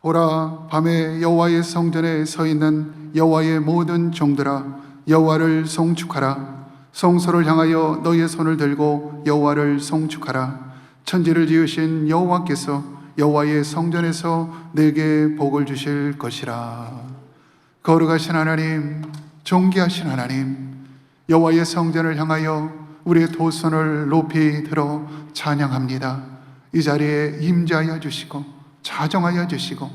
보라, 밤에 여호와의 성전에 서 있는 여호와의 모든 종들아, 여호와를 송축하라. 성소를 향하여 너의 손을 들고 여호와를 송축하라. 천지를 지으신 여호와께서 여호와의 성전에서 내게 복을 주실 것이라. 거룩하신 하나님, 존귀하신 하나님, 여호와의 성전을 향하여 우리의 두 손을 높이 들어 찬양합니다. 이 자리에 임재하여 주시고 자정하여 주시고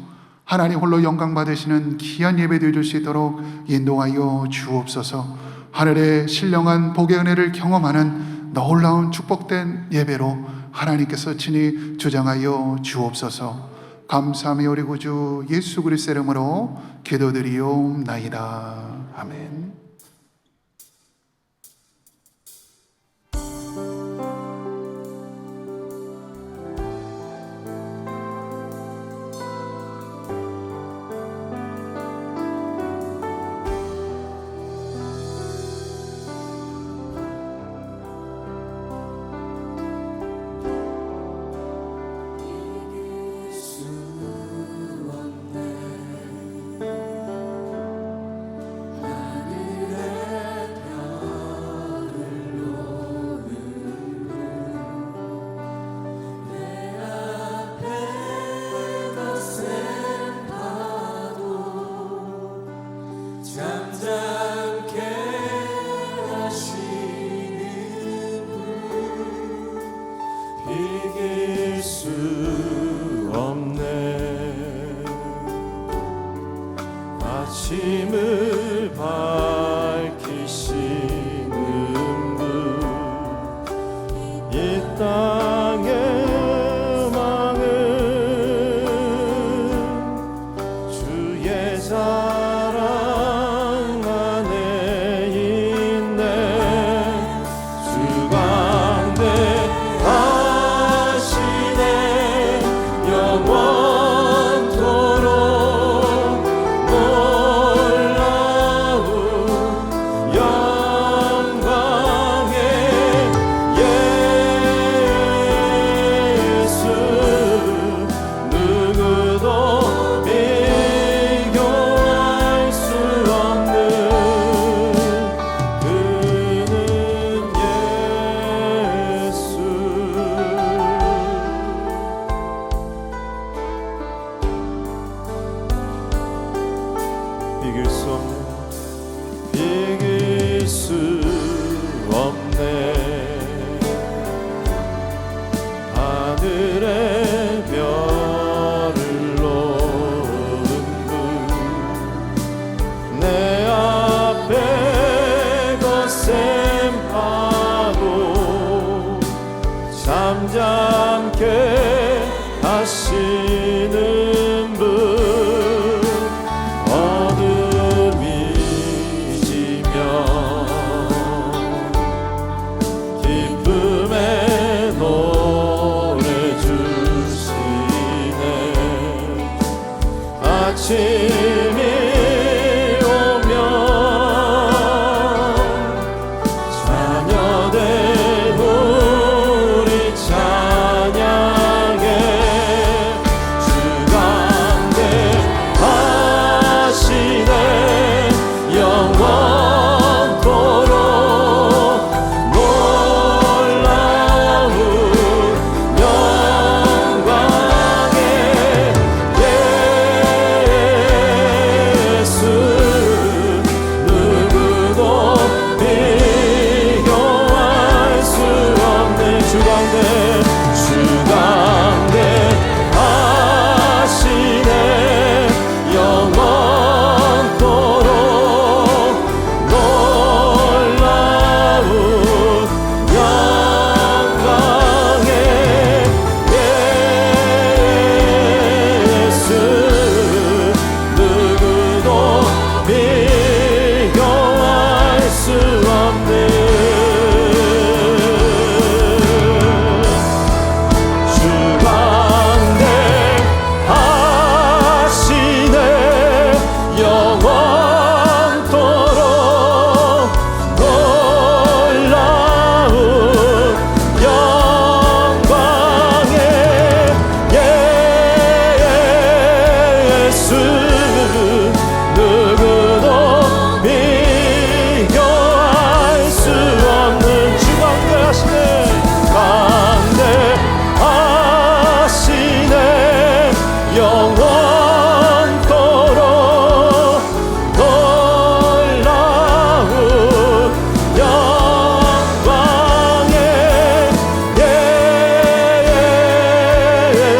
하나님 홀로 영광 받으시는 귀한 예배 드릴 수 있도록 인도하여 주옵소서. 하늘의 신령한 복의 은혜를 경험하는 놀라운 축복된 예배로 하나님께서 친히 주장하여 주옵소서. 감사하며 우리 구주 예수 그리스도의 이름으로 기도드리옵나이다. 아멘. 아침을 밝히시는 분, 이 땅의 망을 주의 사랑 안에 있네. 주 가운데 하시네. 영원토록 이길 수 없네. 하늘의 별을 놓은 분, 내 앞에 거센 파도 잠잠케 하시는 분, 기쁨의 노래 주시네. 아침이 오면 자녀된 우리 찬양해. 주 가운데 하시네. 영원토록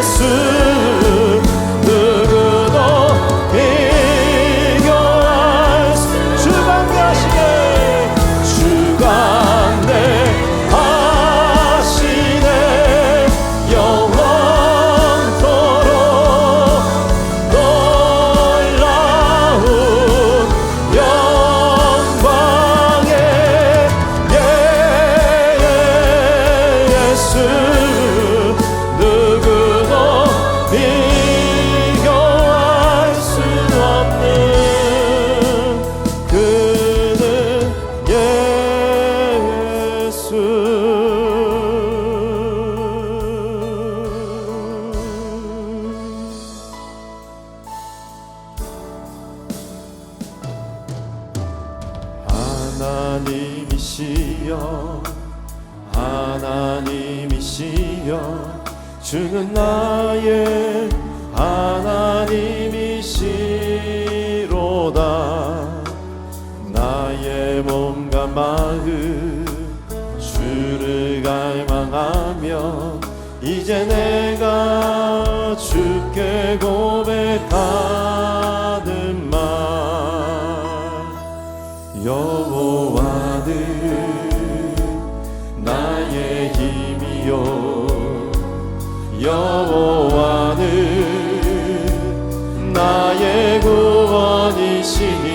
예수 누구도 비교할 수 주관대하시네 주관대하시네 영원토록 놀라운 영광의 예수 누구도 비교할 수 없는 그는 예수 하나님이시여 하나님이시여 주는 나의 하나님이시로다 나의 몸과 마음 주를 갈망하며 이제 내가 주께 고백하는 말 여호와는 나의 힘이요 여호와는 나의 구원이시니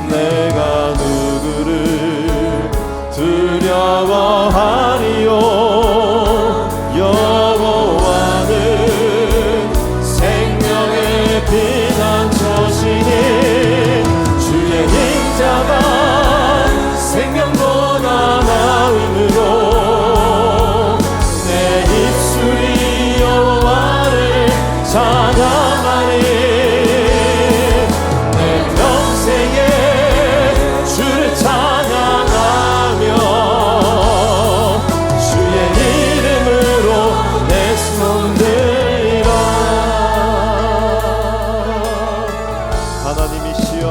내가 누구를 두려워하리요 여호와는 생명의 피난처시니 주의 인자가 생명보다 나음으로 내 입술이 여호와를 찬양하리 내 평생에 주를 찬양하며 주의 이름으로 내 손 들리라 하나님이시여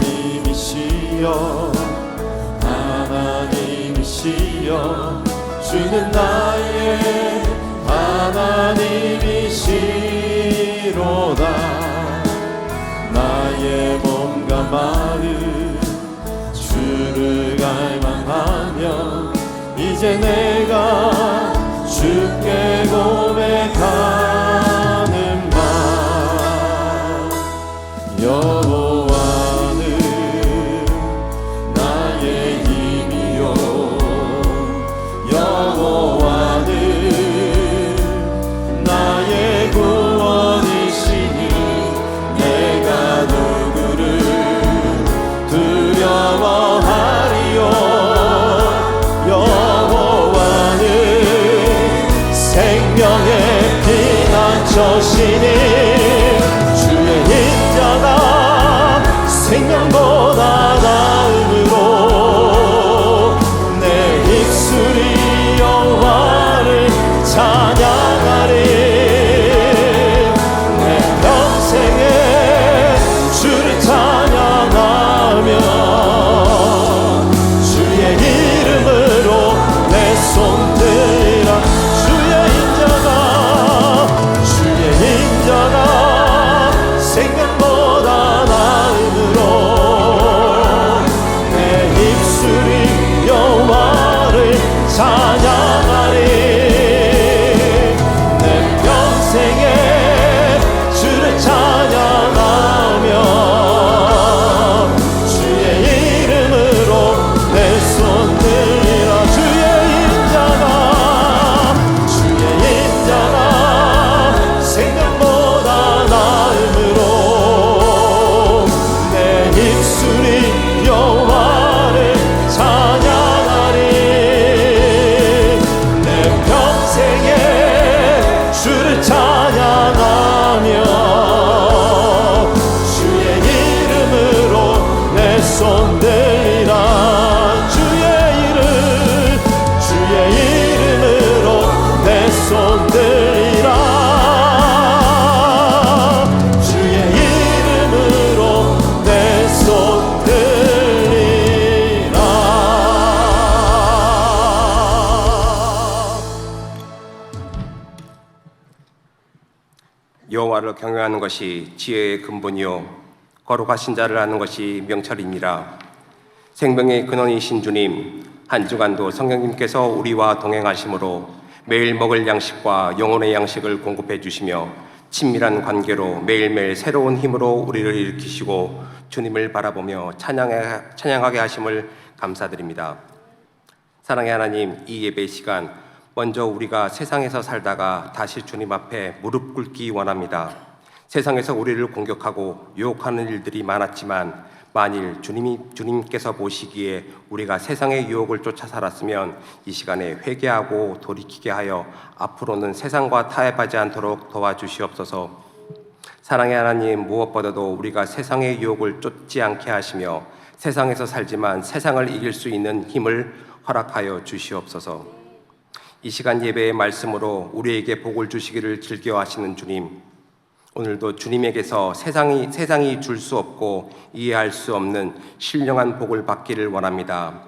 하나님이시여 하나님이시여 주는 나의 하나님이시로다 나의 몸과 마음 주를 갈망하며 이제 내가 주께 고백하는 말 여호와는 나의 힘이요 여호와는 나의 구원이시니 내가 누구를 두려워하리요 여호와는 생명의 피난처시니 주의 인자가 생명보다 나음으로 내 입술이 여호와를 찬양하리 내 평생에 주를 찬양하며 주의 이름으로 내 손 들라 주의 인자가 여호와를 경외하는 것이 지혜의 근본이요 거룩하신 자를 아는 것이 명철이니라. 생명의 근원이신 주님, 한 주간도 성령님께서 우리와 동행하심으로 매일 먹을 양식과 영혼의 양식을 공급해 주시며 친밀한 관계로 매일매일 새로운 힘으로 우리를 일으키시고 주님을 바라보며 찬양하게 하심을 감사드립니다. 사랑의 하나님, 이 예배 시간 먼저 우리가 세상에서 살다가 다시 주님 앞에 무릎 꿇기 원합니다. 세상에서 우리를 공격하고 유혹하는 일들이 많았지만 만일 주님께서 보시기에 우리가 세상의 유혹을 쫓아 살았으면 이 시간에 회개하고 돌이키게 하여 앞으로는 세상과 타협하지 않도록 도와주시옵소서. 사랑의 하나님, 무엇보다도 우리가 세상의 유혹을 쫓지 않게 하시며 세상에서 살지만 세상을 이길 수 있는 힘을 허락하여 주시옵소서. 이 시간 예배의 말씀으로 우리에게 복을 주시기를 즐겨하시는 주님, 오늘도 주님에게서 세상이 줄 수 없고 이해할 수 없는 신령한 복을 받기를 원합니다.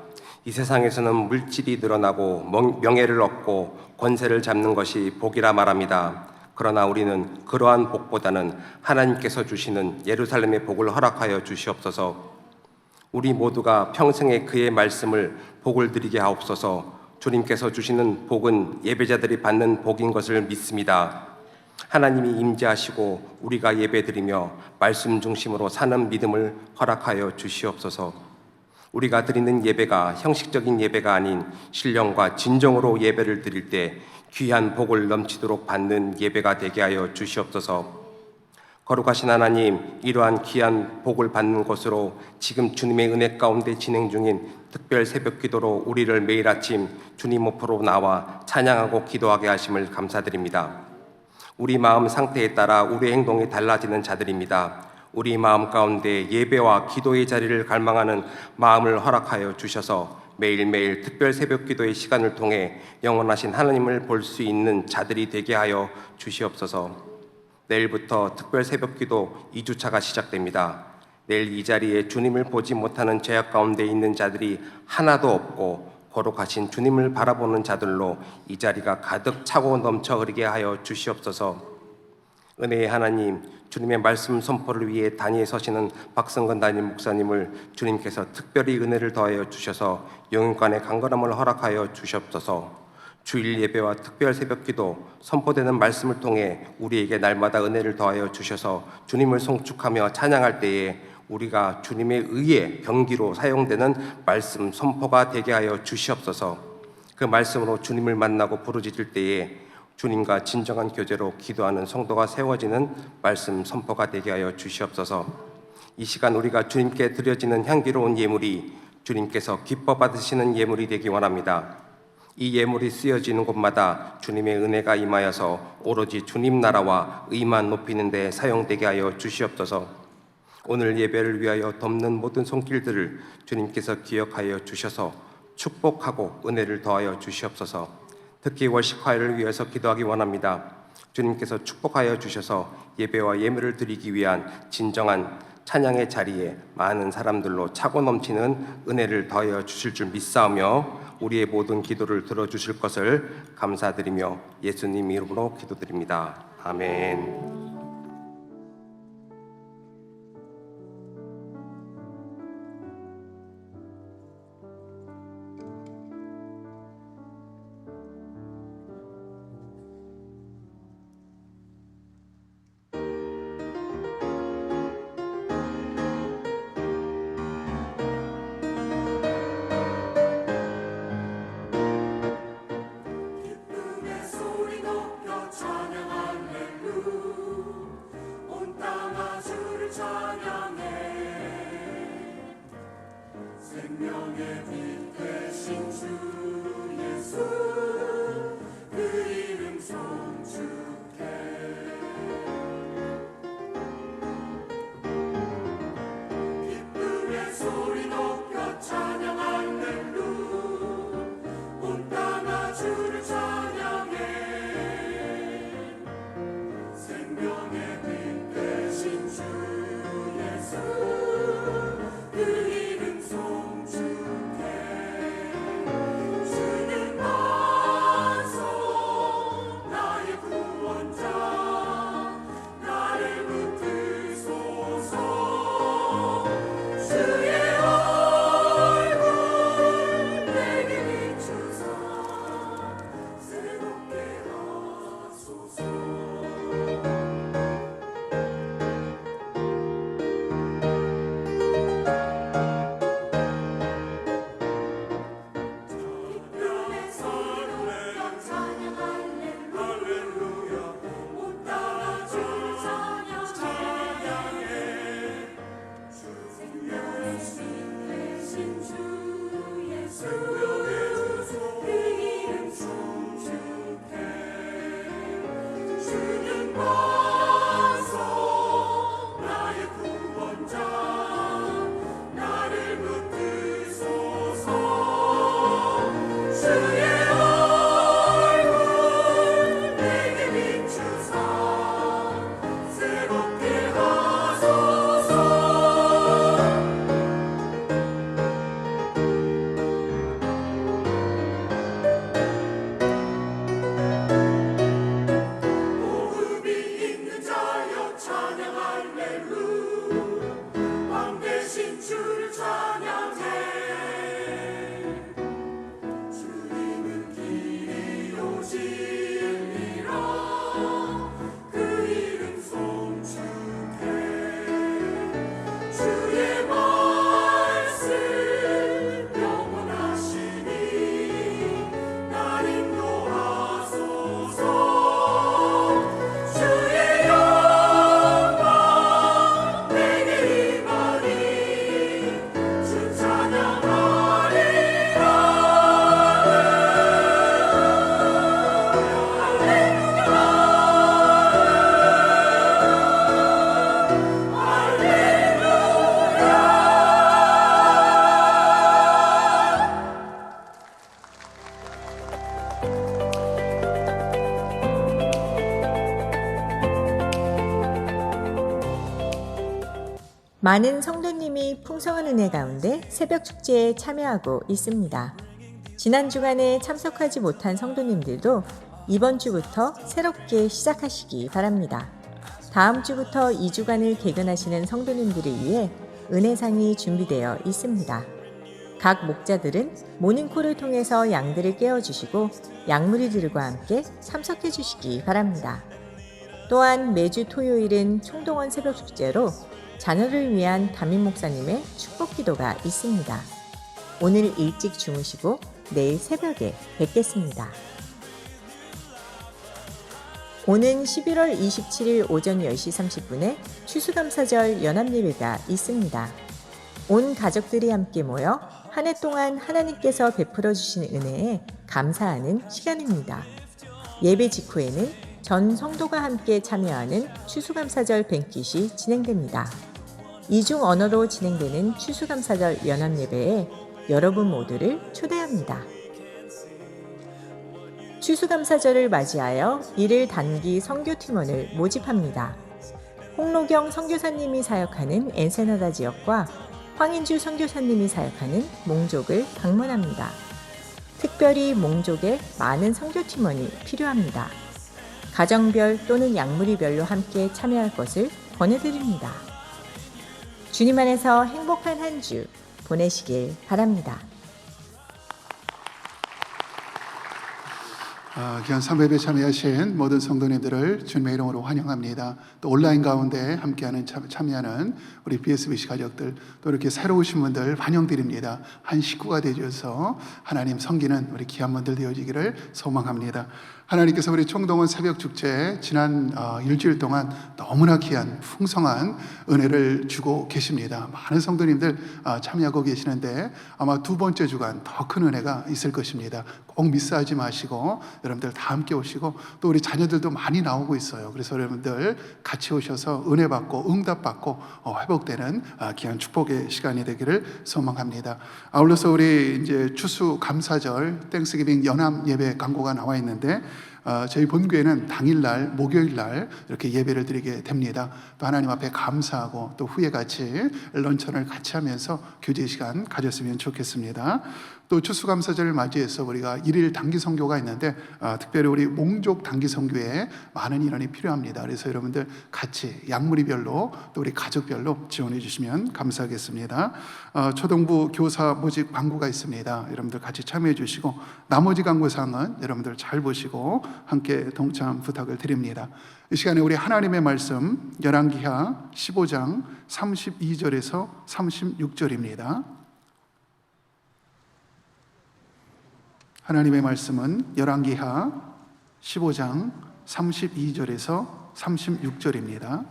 이 세상에서는 물질이 늘어나고 명예를 얻고 권세를 잡는 것이 복이라 말합니다. 그러나 우리는 그러한 복보다는 하나님께서 주시는 예루살렘의 복을 허락하여 주시옵소서. 우리 모두가 평생에 그의 말씀을 복을 드리게 하옵소서. 주님께서 주시는 복은 예배자들이 받는 복인 것을 믿습니다. 하나님이 임재하시고 우리가 예배드리며 말씀 중심으로 사는 믿음을 허락하여 주시옵소서. 우리가 드리는 예배가 형식적인 예배가 아닌 신령과 진정으로 예배를 드릴 때 귀한 복을 넘치도록 받는 예배가 되게 하여 주시옵소서. 거룩하신 하나님, 이러한 귀한 복을 받는 것으로 지금 주님의 은혜 가운데 진행 중인 특별 새벽 기도로 우리를 매일 아침 주님 앞으로 나와 찬양하고 기도하게 하심을 감사드립니다. 우리 마음 상태에 따라 우리 행동이 달라지는 자들입니다. 우리 마음 가운데 예배와 기도의 자리를 갈망하는 마음을 허락하여 주셔서 매일매일 특별 새벽 기도의 시간을 통해 영원하신 하나님을 볼 수 있는 자들이 되게 하여 주시옵소서. 내일부터 특별 새벽 기도 2주차가 시작됩니다. 내일 이 자리에 주님을 보지 못하는 죄악 가운데 있는 자들이 하나도 없고 거룩하신 주님을 바라보는 자들로 이 자리가 가득 차고 넘쳐 흐르게 하여 주시옵소서. 은혜의 하나님, 주님의 말씀 선포를 위해 단위에 서시는 박성근 담임 목사님을 주님께서 특별히 은혜를 더하여 주셔서 영육간의 강건함을 허락하여 주시옵소서. 주일 예배와 특별 새벽기도 선포되는 말씀을 통해 우리에게 날마다 은혜를 더하여 주셔서 주님을 송축하며 찬양할 때에 우리가 주님의 의의 병기로 사용되는 말씀 선포가 되게 하여 주시옵소서. 그 말씀으로 주님을 만나고 부르짖을 때에 주님과 진정한 교제로 기도하는 성도가 세워지는 말씀 선포가 되게 하여 주시옵소서. 이 시간 우리가 주님께 드려지는 향기로운 예물이 주님께서 기뻐 받으시는 예물이 되기 원합니다. 이 예물이 쓰여지는 곳마다 주님의 은혜가 임하여서 오로지 주님 나라와 의만 높이는 데 사용되게 하여 주시옵소서. 오늘 예배를 위하여 덮는 모든 손길들을 주님께서 기억하여 주셔서 축복하고 은혜를 더하여 주시옵소서. 특히 월식화를 위해서 기도하기 원합니다. 주님께서 축복하여 주셔서 예배와 예물을 드리기 위한 진정한 찬양의 자리에 많은 사람들로 차고 넘치는 은혜를 더하여 주실 줄 믿사오며 우리의 모든 기도를 들어주실 것을 감사드리며 예수님 이름으로 기도드립니다. 아멘. 기쁨의 소리 높여 찬양 할렐루야. 많은 성도님이 풍성한 은혜 가운데 새벽 축제에 참여하고 있습니다. 지난 주간에 참석하지 못한 성도님들도 이번 주부터 새롭게 시작하시기 바랍니다. 다음 주부터 2주간을 개근하시는 성도님들을 위해 은혜상이 준비되어 있습니다. 각 목자들은 모닝콜을 통해서 양들을 깨워주시고 양무리들과 함께 참석해 주시기 바랍니다. 또한 매주 토요일은 총동원 새벽 축제로 자녀를 위한 담임 목사님의 축복 기도가 있습니다. 오늘 일찍 주무시고 내일 새벽에 뵙겠습니다. 오는 11월 27일 오전 10시 30분에 추수감사절 연합예배가 있습니다. 온 가족들이 함께 모여 한 해 동안 하나님께서 베풀어 주신 은혜에 감사하는 시간입니다. 예배 직후에는 전 성도가 함께 참여하는 추수감사절 뱅킷이 진행됩니다. 이중 언어로 진행되는 추수감사절 연합예배에 여러분 모두를 초대합니다. 추수감사절을 맞이하여 이를 단기 선교팀원을 모집합니다. 홍로경 선교사님이 사역하는 엔세나다 지역과 황인주 선교사님이 사역하는 몽족을 방문합니다. 특별히 몽족에 많은 선교팀원이 필요합니다. 가정별 또는 양무리별로 함께 참여할 것을 권해드립니다. 주님 안에서 행복한 한 주 보내시길 바랍니다. 귀한 삼회에 참여하신 모든 성도님들을 주님의 이름으로 환영합니다. 또 온라인 가운데 함께하는 참여하는 우리 BSBC 가족들, 또 이렇게 새로 오신 분들 환영드립니다. 한 식구가 되어서 하나님 섬기는 우리 귀한 분들 되어지기를 소망합니다. 하나님께서 우리 총동원 새벽 축제에 지난 일주일 동안 너무나 귀한 풍성한 은혜를 주고 계십니다. 많은 성도님들 참여하고 계시는데 아마 두 번째 주간 더 큰 은혜가 있을 것입니다. 꼭 미스하지 마시고 여러분들 다 함께 오시고, 또 우리 자녀들도 많이 나오고 있어요. 그래서 여러분들 같이 오셔서 은혜 받고 응답 받고 회복되는 귀한 축복의 시간이 되기를 소망합니다. 아울러서 우리 이제 추수 감사절 땡스기빙 연합 예배 광고가 나와 있는데 저희 본교회는 당일날 목요일날 이렇게 예배를 드리게 됩니다. 또 하나님 앞에 감사하고 또 후에 같이 런천을 같이 하면서 교제 시간 가졌으면 좋겠습니다. 또 추수감사절을 맞이해서 우리가 1일 단기 선교가 있는데 특별히 우리 몽족 단기 선교에 많은 인원이 필요합니다. 그래서 여러분들 같이 양무리별로 또 우리 가족별로 지원해 주시면 감사하겠습니다. 초등부 교사 모집 광고가 있습니다. 여러분들 같이 참여해 주시고 나머지 광고사항은 여러분들 잘 보시고 함께 동참 부탁을 드립니다. 이 시간에 우리 하나님의 말씀 열왕기하 15장 32절에서 36절입니다. 하나님의 말씀은 열왕기하 15장 32절에서 36절입니다.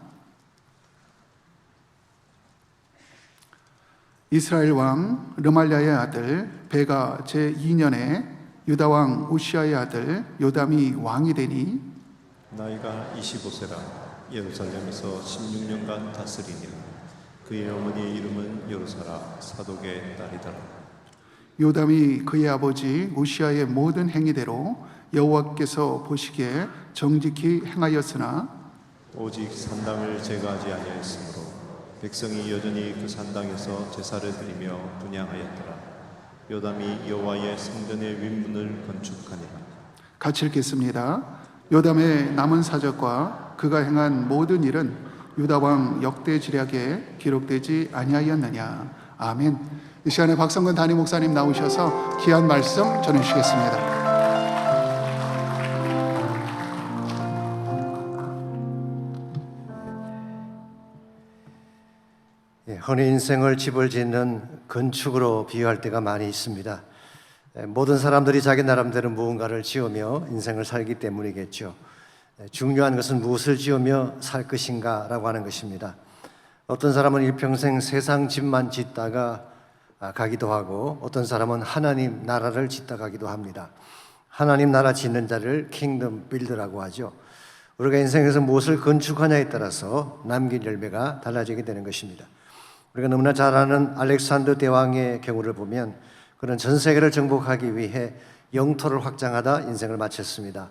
이스라엘 왕 르말랴의 아들 베가 제2년에 유다 왕 우시아의 아들 요담이 왕이 되니 나이가 25세라 예루살렘에서 16년간 다스리니라. 그의 어머니의 이름은 여루사라 사독의 딸이더라. 요담이 그의 아버지 우시아의 모든 행위대로 여호와께서 보시기에 정직히 행하였으나 오직 산당을 제거하지 아니하였으므로 백성이 여전히 그 산당에서 제사를 드리며 분향하였더라. 요담이 여호와의 성전의 윗문을 건축하니라. 같이 읽겠습니다. 요담의 남은 사적과 그가 행한 모든 일은 유다 왕 역대지략에 기록되지 아니하였느냐. 아멘. 이 시간에 박성근 담임 목사님 나오셔서 귀한 말씀 전해주시겠습니다. 흔히 인생을 집을 짓는 건축으로 비유할 때가 많이 있습니다. 모든 사람들이 자기 나름대로 무언가를 지으며 인생을 살기 때문이겠죠. 중요한 것은 무엇을 지으며 살 것인가 라고 하는 것입니다. 어떤 사람은 일평생 세상 집만 짓다가 가기도 하고 어떤 사람은 하나님 나라를 짓다 가기도 합니다. 하나님 나라 짓는 자를 킹덤 빌더라고 하죠. 우리가 인생에서 무엇을 건축하냐에 따라서 남긴 열매가 달라지게 되는 것입니다. 우리가 너무나 잘 아는 알렉산더 대왕의 경우를 보면 그는 전 세계를 정복하기 위해 영토를 확장하다 인생을 마쳤습니다.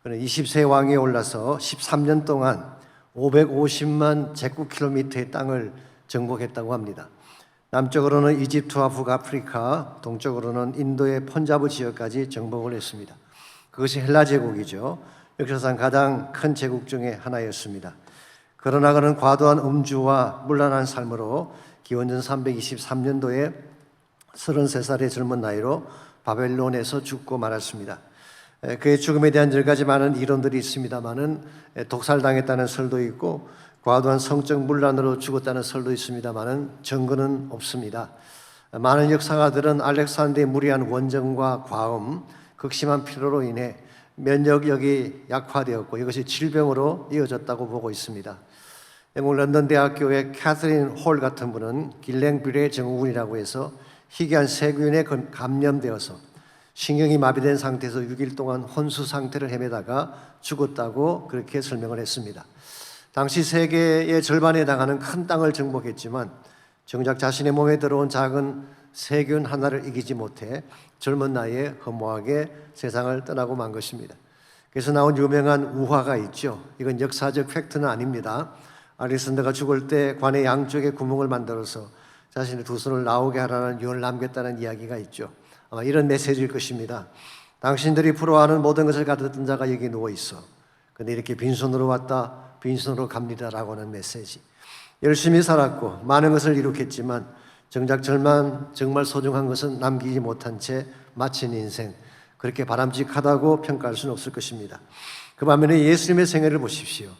그는 20세 왕위에 올라서 13년 동안 550만 제곱킬로미터의 땅을 정복했다고 합니다. 남쪽으로는 이집트와 북아프리카, 동쪽으로는 인도의 펀자브 지역까지 정복을 했습니다. 그것이 헬라 제국이죠. 역사상 가장 큰 제국 중에 하나였습니다. 그러나 그는 과도한 음주와 문란한 삶으로 기원전 323년도에 33살의 젊은 나이로 바벨론에서 죽고 말았습니다. 그의 죽음에 대한 여러 가지 많은 이론들이 있습니다만은 독살당했다는 설도 있고 과도한 성적 문란으로 죽었다는 설도 있습니다만은 증거는 없습니다. 많은 역사가들은 알렉산더의 무리한 원정과 과음, 극심한 피로로 인해 면역력이 약화되었고 이것이 질병으로 이어졌다고 보고 있습니다. 영국 런던 대학교의 캐서린 홀 같은 분은 길랭뷰레 증후군이라고 해서 희귀한 세균에 감염되어서 신경이 마비된 상태에서 6일 동안 혼수 상태를 헤매다가 죽었다고 그렇게 설명을 했습니다. 당시 세계의 절반에 해당하는 큰 땅을 정복했지만 정작 자신의 몸에 들어온 작은 세균 하나를 이기지 못해 젊은 나이에 허무하게 세상을 떠나고 만 것입니다. 그래서 나온 유명한 우화가 있죠. 이건 역사적 팩트는 아닙니다. 알렉산더가 죽을 때 관의 양쪽에 구멍을 만들어서 자신의 두 손을 나오게 하라는 유언을 남겼다는 이야기가 있죠. 아마 이런 메시지일 것입니다. 당신들이 부러워하는 모든 것을 가졌던 자가 여기 누워 있어. 근데 이렇게 빈손으로 왔다, 빈손으로 갑니다라고 하는 메시지. 열심히 살았고 많은 것을 이룩했지만 정작 정말 소중한 것은 남기지 못한 채 마친 인생, 그렇게 바람직하다고 평가할 수는 없을 것입니다. 그 반면에 예수님의 생애를 보십시오.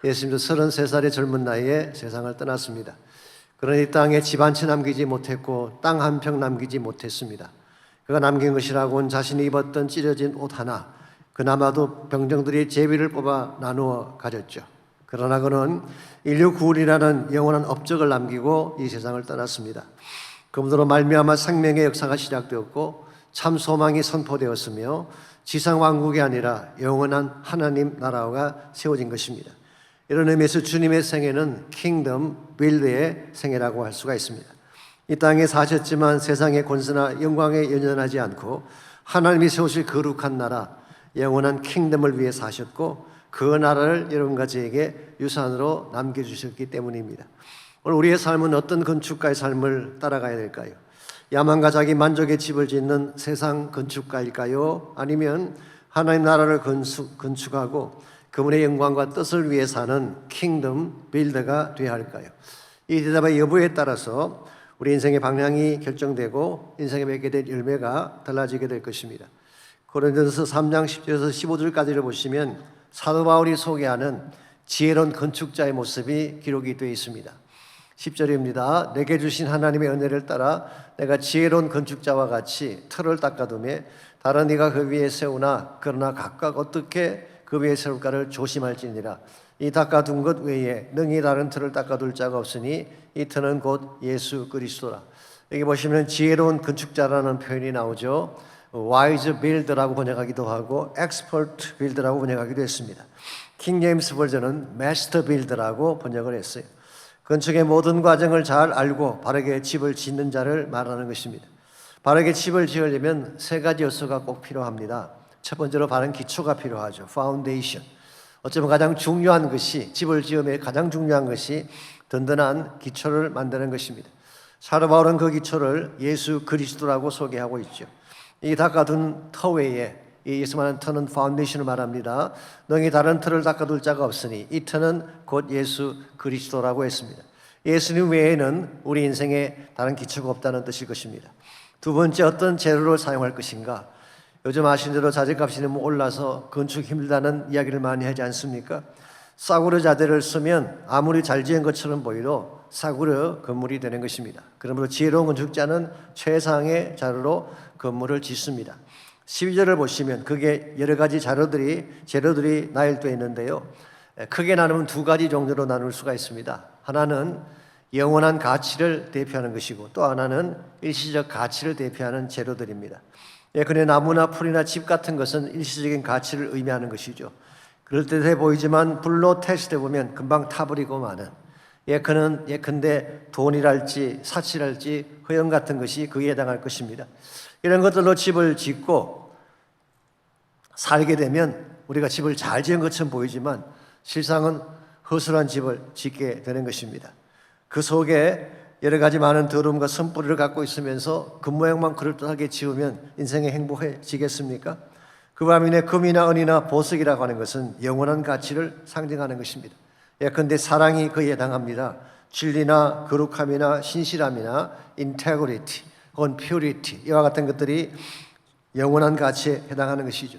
예수님도 33살의 젊은 나이에 세상을 떠났습니다. 그러나 이 땅에 집 한 채 남기지 못했고 땅 한 평 남기지 못했습니다. 그가 남긴 것이라고는 자신이 입었던 찢어진 옷 하나, 그나마도 병정들이 제비를 뽑아 나누어 가졌죠. 그러나 그는 인류 구원이라는 영원한 업적을 남기고 이 세상을 떠났습니다. 그분으로 말미암아 생명의 역사가 시작되었고 참 소망이 선포되었으며 지상 왕국이 아니라 영원한 하나님 나라가 세워진 것입니다. 이런 의미에서 주님의 생애는 킹덤 빌드의 생애라고 할 수가 있습니다. 이 땅에 사셨지만 세상의 권세나 영광에 연연하지 않고 하나님이 세우실 거룩한 나라, 영원한 킹덤을 위해 사셨고 그 나라를 여러분과 저에게 유산으로 남겨주셨기 때문입니다. 오늘 우리의 삶은 어떤 건축가의 삶을 따라가야 될까요? 야만과 자기 만족의 집을 짓는 세상 건축가일까요? 아니면 하나님 나라를 건축하고 그분의 영광과 뜻을 위해 사는 킹덤 빌더가 되어야 할까요? 이 대답의 여부에 따라서 우리 인생의 방향이 결정되고 인생에 맺게 될 열매가 달라지게 될 것입니다. 고린도서 3장 10절에서 15절까지를 보시면 사도 바울이 소개하는 지혜로운 건축자의 모습이 기록이 되어 있습니다. 10절입니다. 내게 주신 하나님의 은혜를 따라 내가 지혜로운 건축자와 같이 틀을 닦아두매 다른 이가 그 위에 세우나 그러나 각각 어떻게 그 위에 세울까를 조심할지니라. 이 닦아둔 것 외에 능히 다른 틀을 닦아둘 자가 없으니 이 틀은 곧 예수 그리스도라. 여기 보시면 지혜로운 건축자라는 표현이 나오죠. wise builder라고 번역하기도 하고 expert builder라고 번역하기도 했습니다. 킹 제임스 버전은 master builder라고 번역을 했어요. 건축의 모든 과정을 잘 알고 바르게 집을 짓는 자를 말하는 것입니다. 바르게 집을 지으려면 세 가지 요소가 꼭 필요합니다. 첫 번째로 바른 기초가 필요하죠. foundation. 어쩌면 가장 중요한 것이, 집을 지으면 가장 중요한 것이 든든한 기초를 만드는 것입니다. 사도 바울은 그 기초를 예수 그리스도라고 소개하고 있죠. 이 닦아둔 터 외에, 이 예수만한 터는 파운데이션을 말합니다. 능히 다른 터를 닦아둘 자가 없으니 이 터는 곧 예수 그리스도라고 했습니다. 예수님 외에는 우리 인생에 다른 기초가 없다는 뜻일 것입니다. 두 번째, 어떤 재료를 사용할 것인가? 요즘 아시는 대로 자재값이 너무 올라서 건축 힘들다는 이야기를 많이 하지 않습니까? 싸구려 자재를 쓰면 아무리 잘 지은 것처럼 보여도 싸구려 건물이 되는 것입니다. 그러므로 지혜로운 건축자는 최상의 자료로 건물을 짓습니다. 12절을 보시면 그게 여러 가지 재료들이 나열되어 있는데요. 크게 나누면 두 가지 종류로 나눌 수가 있습니다. 하나는 영원한 가치를 대표하는 것이고 또 하나는 일시적 가치를 대표하는 재료들입니다. 예컨대 나무나 풀이나 집 같은 것은 일시적인 가치를 의미하는 것이죠. 그럴듯해 보이지만 불로 테스트해 보면 금방 타버리고 마는, 예컨대 돈이랄지 사치랄지 허영 같은 것이 그에 해당할 것입니다. 이런 것들로 집을 짓고 살게 되면 우리가 집을 잘 지은 것처럼 보이지만 실상은 허술한 집을 짓게 되는 것입니다. 그 속에 여러 가지 많은 더러움과 선뿌리를 갖고 있으면서 그 모양만 그럴듯하게 지으면 인생이 행복해지겠습니까? 그 반면에 금이나 은이나 보석이라고 하는 것은 영원한 가치를 상징하는 것입니다. 예컨대 사랑이 그에 해당합니다. 진리나 거룩함이나 신실함이나 integrity 혹은 purity 이와 같은 것들이 영원한 가치에 해당하는 것이죠.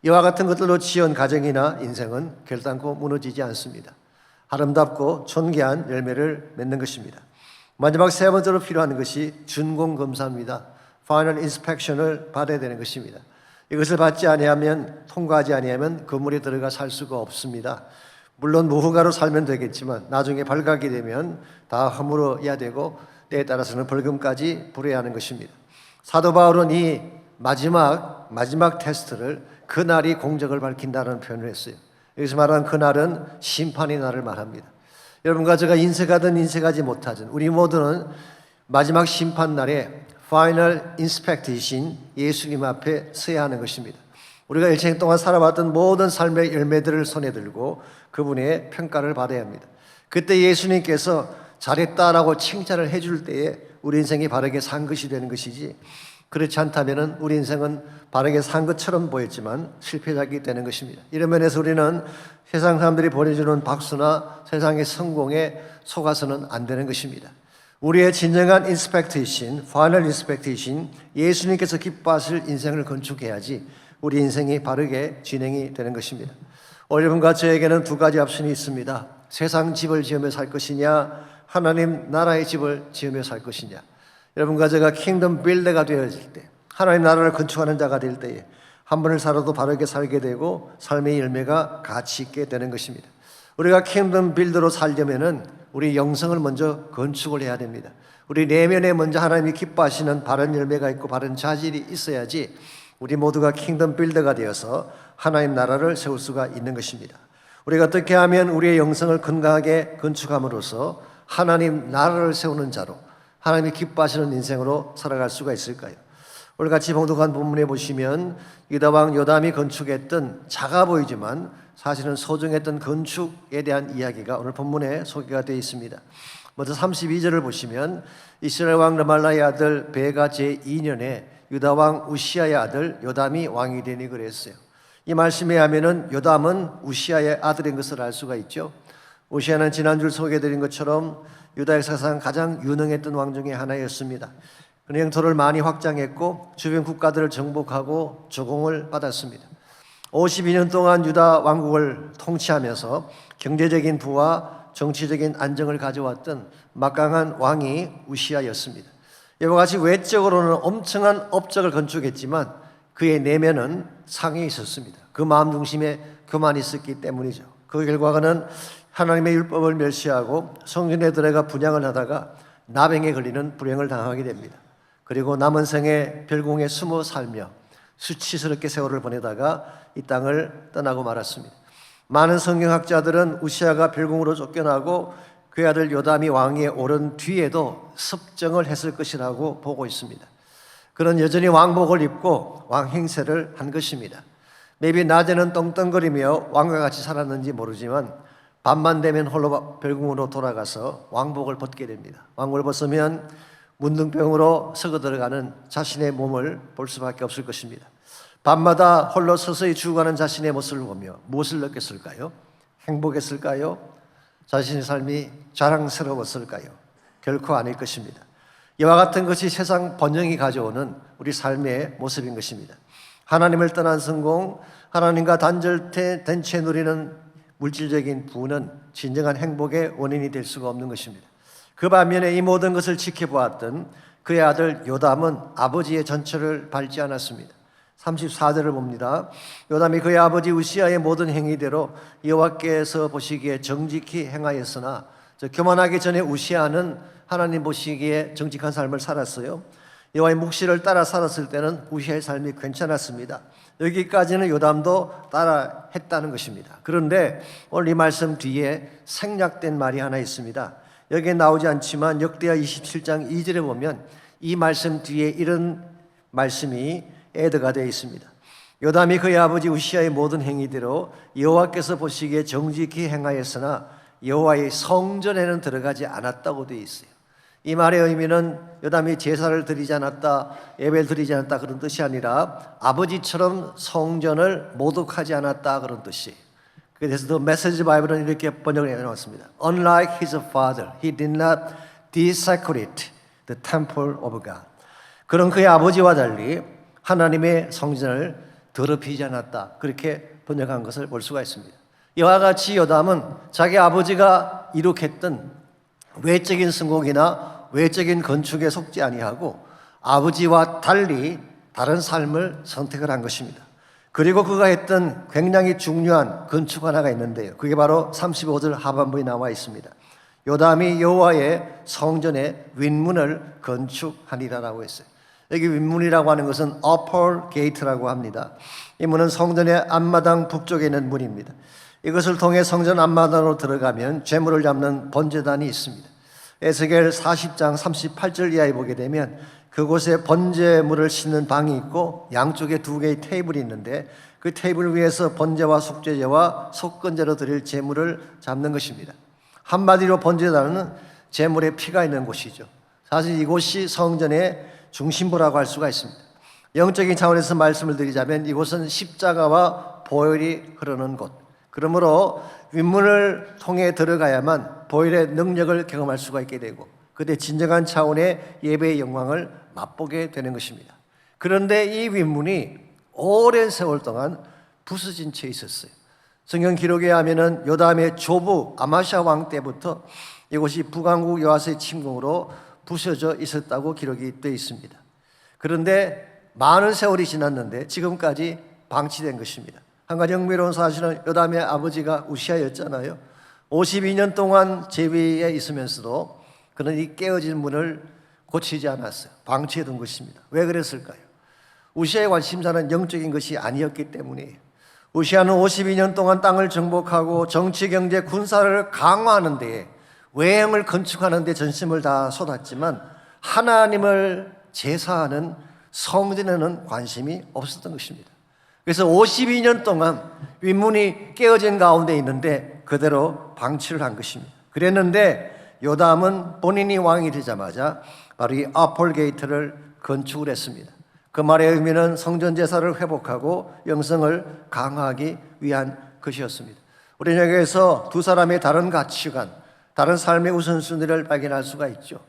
이와 같은 것들로 지은 가정이나 인생은 결단코 무너지지 않습니다. 아름답고 존귀한 열매를 맺는 것입니다. 마지막 세 번째로 필요한 것이 준공검사입니다. Final inspection을 받아야 되는 것입니다. 이것을 받지 아니하면, 통과하지 아니하면 건물에 들어가 살 수가 없습니다. 물론 무허가로 살면 되겠지만 나중에 발각이 되면 다 허물어야 되고 때에 따라서는 벌금까지 부려야 하는 것입니다. 사도 바울은 이 마지막 테스트를 그날이 공적을 밝힌다는 표현을 했어요. 여기서 말하는 그날은 심판의 날을 말합니다. 여러분과 제가 인색하든 인색하지 못하든 우리 모두는 마지막 심판 날에 Final Inspect이신 예수님 앞에 서야 하는 것입니다. 우리가 일생 동안 살아왔던 모든 삶의 열매들을 손에 들고 그분의 평가를 받아야 합니다. 그때 예수님께서 잘했다라고 칭찬을 해줄 때에 우리 인생이 바르게 산 것이 되는 것이지, 그렇지 않다면 우리 인생은 바르게 산 것처럼 보였지만 실패작이 되는 것입니다. 이런 면에서 우리는 세상 사람들이 보내주는 박수나 세상의 성공에 속아서는 안 되는 것입니다. 우리의 진정한 인스펙트이신, 파이널 인스펙트이신 예수님께서 기뻐하실 인생을 건축해야지 우리 인생이 바르게 진행이 되는 것입니다. 여러분과 저에게는 두 가지 옵션이 있습니다. 세상 집을 지으며 살 것이냐, 하나님 나라의 집을 지으며 살 것이냐. 여러분과 제가 킹덤 빌더가 되어질 때, 하나님 나라를 건축하는 자가 될 때에 한 번을 살아도 바르게 살게 되고 삶의 열매가 가치 있게 되는 것입니다. 우리가 킹덤 빌더로 살려면은 우리 영성을 먼저 건축을 해야 됩니다. 우리 내면에 먼저 하나님이 기뻐하시는 바른 열매가 있고 바른 자질이 있어야지 우리 모두가 킹덤 빌더가 되어서 하나님 나라를 세울 수가 있는 것입니다. 우리가 어떻게 하면 우리의 영성을 건강하게 건축함으로써 하나님 나라를 세우는 자로 하나님이 기뻐하시는 인생으로 살아갈 수가 있을까요? 오늘 같이 봉독한 본문에 보시면 유다 왕 요담이 건축했던 작아 보이지만 사실은 소중했던 건축에 대한 이야기가 오늘 본문에 소개가 되어 있습니다. 먼저 32절을 보시면 이스라엘 왕 르말라의 아들 베가 제2년에 유다 왕 우시아의 아들 요담이 왕이 되니 그랬어요. 이 말씀에 의하면은 요담은 우시아의 아들인 것을 알 수가 있죠. 우시아는 지난주 소개해드린 것처럼 유다 역사상 가장 유능했던 왕 중에 하나였습니다. 그는 영토를 많이 확장했고 주변 국가들을 정복하고 조공을 받았습니다. 52년 동안 유다 왕국을 통치하면서 경제적인 부와 정치적인 안정을 가져왔던 막강한 왕이 우시아였습니다. 이와 같이 외적으로는 엄청난 업적을 건축했지만 그의 내면은 상해 있었습니다. 그 마음 중심에 교만이 있었기 때문이죠. 그 결과는 하나님의 율법을 멸시하고 성전에 들어가 분향을 하다가 나병에 걸리는 불행을 당하게 됩니다. 그리고 남은 생에 별궁에 숨어 살며 수치스럽게 세월을 보내다가 이 땅을 떠나고 말았습니다. 많은 성경학자들은 우시아가 별궁으로 쫓겨나고 그의 아들 요담이 왕위에 오른 뒤에도 섭정을 했을 것이라고 보고 있습니다. 그는 여전히 왕복을 입고 왕행세를 한 것입니다. maybe 낮에는 떵떵거리며 왕과 같이 살았는지 모르지만 밤만 되면 홀로 별궁으로 돌아가서 왕복을 벗게 됩니다. 왕복을 벗으면 문둥병으로 썩어 들어가는 자신의 몸을 볼 수밖에 없을 것입니다. 밤마다 홀로 서서히 죽어가는 자신의 모습을 보며 무엇을 느꼈을까요? 행복했을까요? 자신의 삶이 자랑스러웠을까요? 결코 아닐 것입니다. 이와 같은 것이 세상 번영이 가져오는 우리 삶의 모습인 것입니다. 하나님을 떠난 성공, 하나님과 단절된 채 누리는 물질적인 부는 진정한 행복의 원인이 될 수가 없는 것입니다. 그 반면에 이 모든 것을 지켜보았던 그의 아들 요담은 아버지의 전철을 밟지 않았습니다. 34절을 봅니다. 요담이 그의 아버지 우시아의 모든 행위대로 여호와께서 보시기에 정직히 행하였으나, 교만하기 전에 우시아는 하나님 보시기에 정직한 삶을 살았어요. 여호와의 묵시를 따라 살았을 때는 우시아의 삶이 괜찮았습니다. 여기까지는 요담도 따라 했다는 것입니다. 그런데 오늘 이 말씀 뒤에 생략된 말이 하나 있습니다. 여기에 나오지 않지만 역대하 27장 2절에 보면 이 말씀 뒤에 이런 말씀이 애드가 되어 있습니다. 요담이 그의 아버지 우시아의 모든 행위대로 여호와께서 보시기에 정직히 행하였으나 여호와의 성전에는 들어가지 않았다고 되어 있어요. 이 말의 의미는 요담이 제사를 드리지 않았다, 예배를 드리지 않았다 그런 뜻이 아니라 아버지처럼 성전을 모독하지 않았다 그런 뜻이에요. 그래서 The Message Bible은 이렇게 번역을 해놓았습니다. Unlike his father, he did not desecrate the temple of God. 그런 그의 아버지와 달리 하나님의 성전을 더럽히지 않았다. 그렇게 번역한 것을 볼 수가 있습니다. 이와 같이 요담은 자기 아버지가 이룩했던 외적인 성공이나 외적인 건축에 속지 아니하고 아버지와 달리 다른 삶을 선택을 한 것입니다. 그리고 그가 했던 굉장히 중요한 건축 하나가 있는데요. 그게 바로 35절 하반부에 나와 있습니다. 요담이 여호와의 성전의 윗문을 건축하니라라고 했어요. 여기 윗문이라고 하는 것은 upper gate라고 합니다. 이 문은 성전의 앞마당 북쪽에 있는 문입니다. 이것을 통해 성전 앞마당으로 들어가면 제물을 잡는 번제단이 있습니다. 에스겔 40장 38절 이하에 보게 되면 그곳에 번제물을 싣는 방이 있고 양쪽에 2개의 테이블이 있는데 그 테이블 위에서 번제와 속죄제와 속건제로 드릴 제물을 잡는 것입니다. 한마디로 번제단은 제물의 피가 있는 곳이죠. 사실 이곳이 성전의 중심부라고 할 수가 있습니다. 영적인 차원에서 말씀을 드리자면 이곳은 십자가와 보혈이 흐르는 곳. 그러므로 윗문을 통해 들어가야만 보혈의 능력을 경험할 수가 있게 되고 그때 진정한 차원의 예배의 영광을 맛보게 되는 것입니다. 그런데 이 윗문이 오랜 세월 동안 부서진 채 있었어요. 성경 기록에 하면은 요담의 조부 아마샤 왕 때부터 이곳이 북왕국 여호와스의 침공으로 부서져 있었다고 기록이 되어 있습니다. 그런데 많은 세월이 지났는데 지금까지 방치된 것입니다. 한 가지 흥미로운 사실은 요담의 아버지가 우시아였잖아요. 52년 동안 제위에 있으면서도 그는 이 깨어진 문을 고치지 않았어요. 방치해 둔 것입니다. 왜 그랬을까요? 우시아의 관심사는 영적인 것이 아니었기 때문이에요. 우시아는 52년 동안 땅을 정복하고 정치, 경제, 군사를 강화하는 데에 외형을 건축하는 데 전심을 다 쏟았지만 하나님을 제사하는 성전에는 관심이 없었던 것입니다. 그래서 52년 동안 윗문이 깨어진 가운데 있는데 그대로 방치를 한 것입니다. 그랬는데 요담은 본인이 왕이 되자마자 바로 이 아폴 게이트를 건축을 했습니다. 그 말의 의미는 성전 제사를 회복하고 영성을 강화하기 위한 것이었습니다. 우리는 여기에서 두 사람의 다른 가치관, 다른 삶의 우선순위를 발견할 수가 있죠.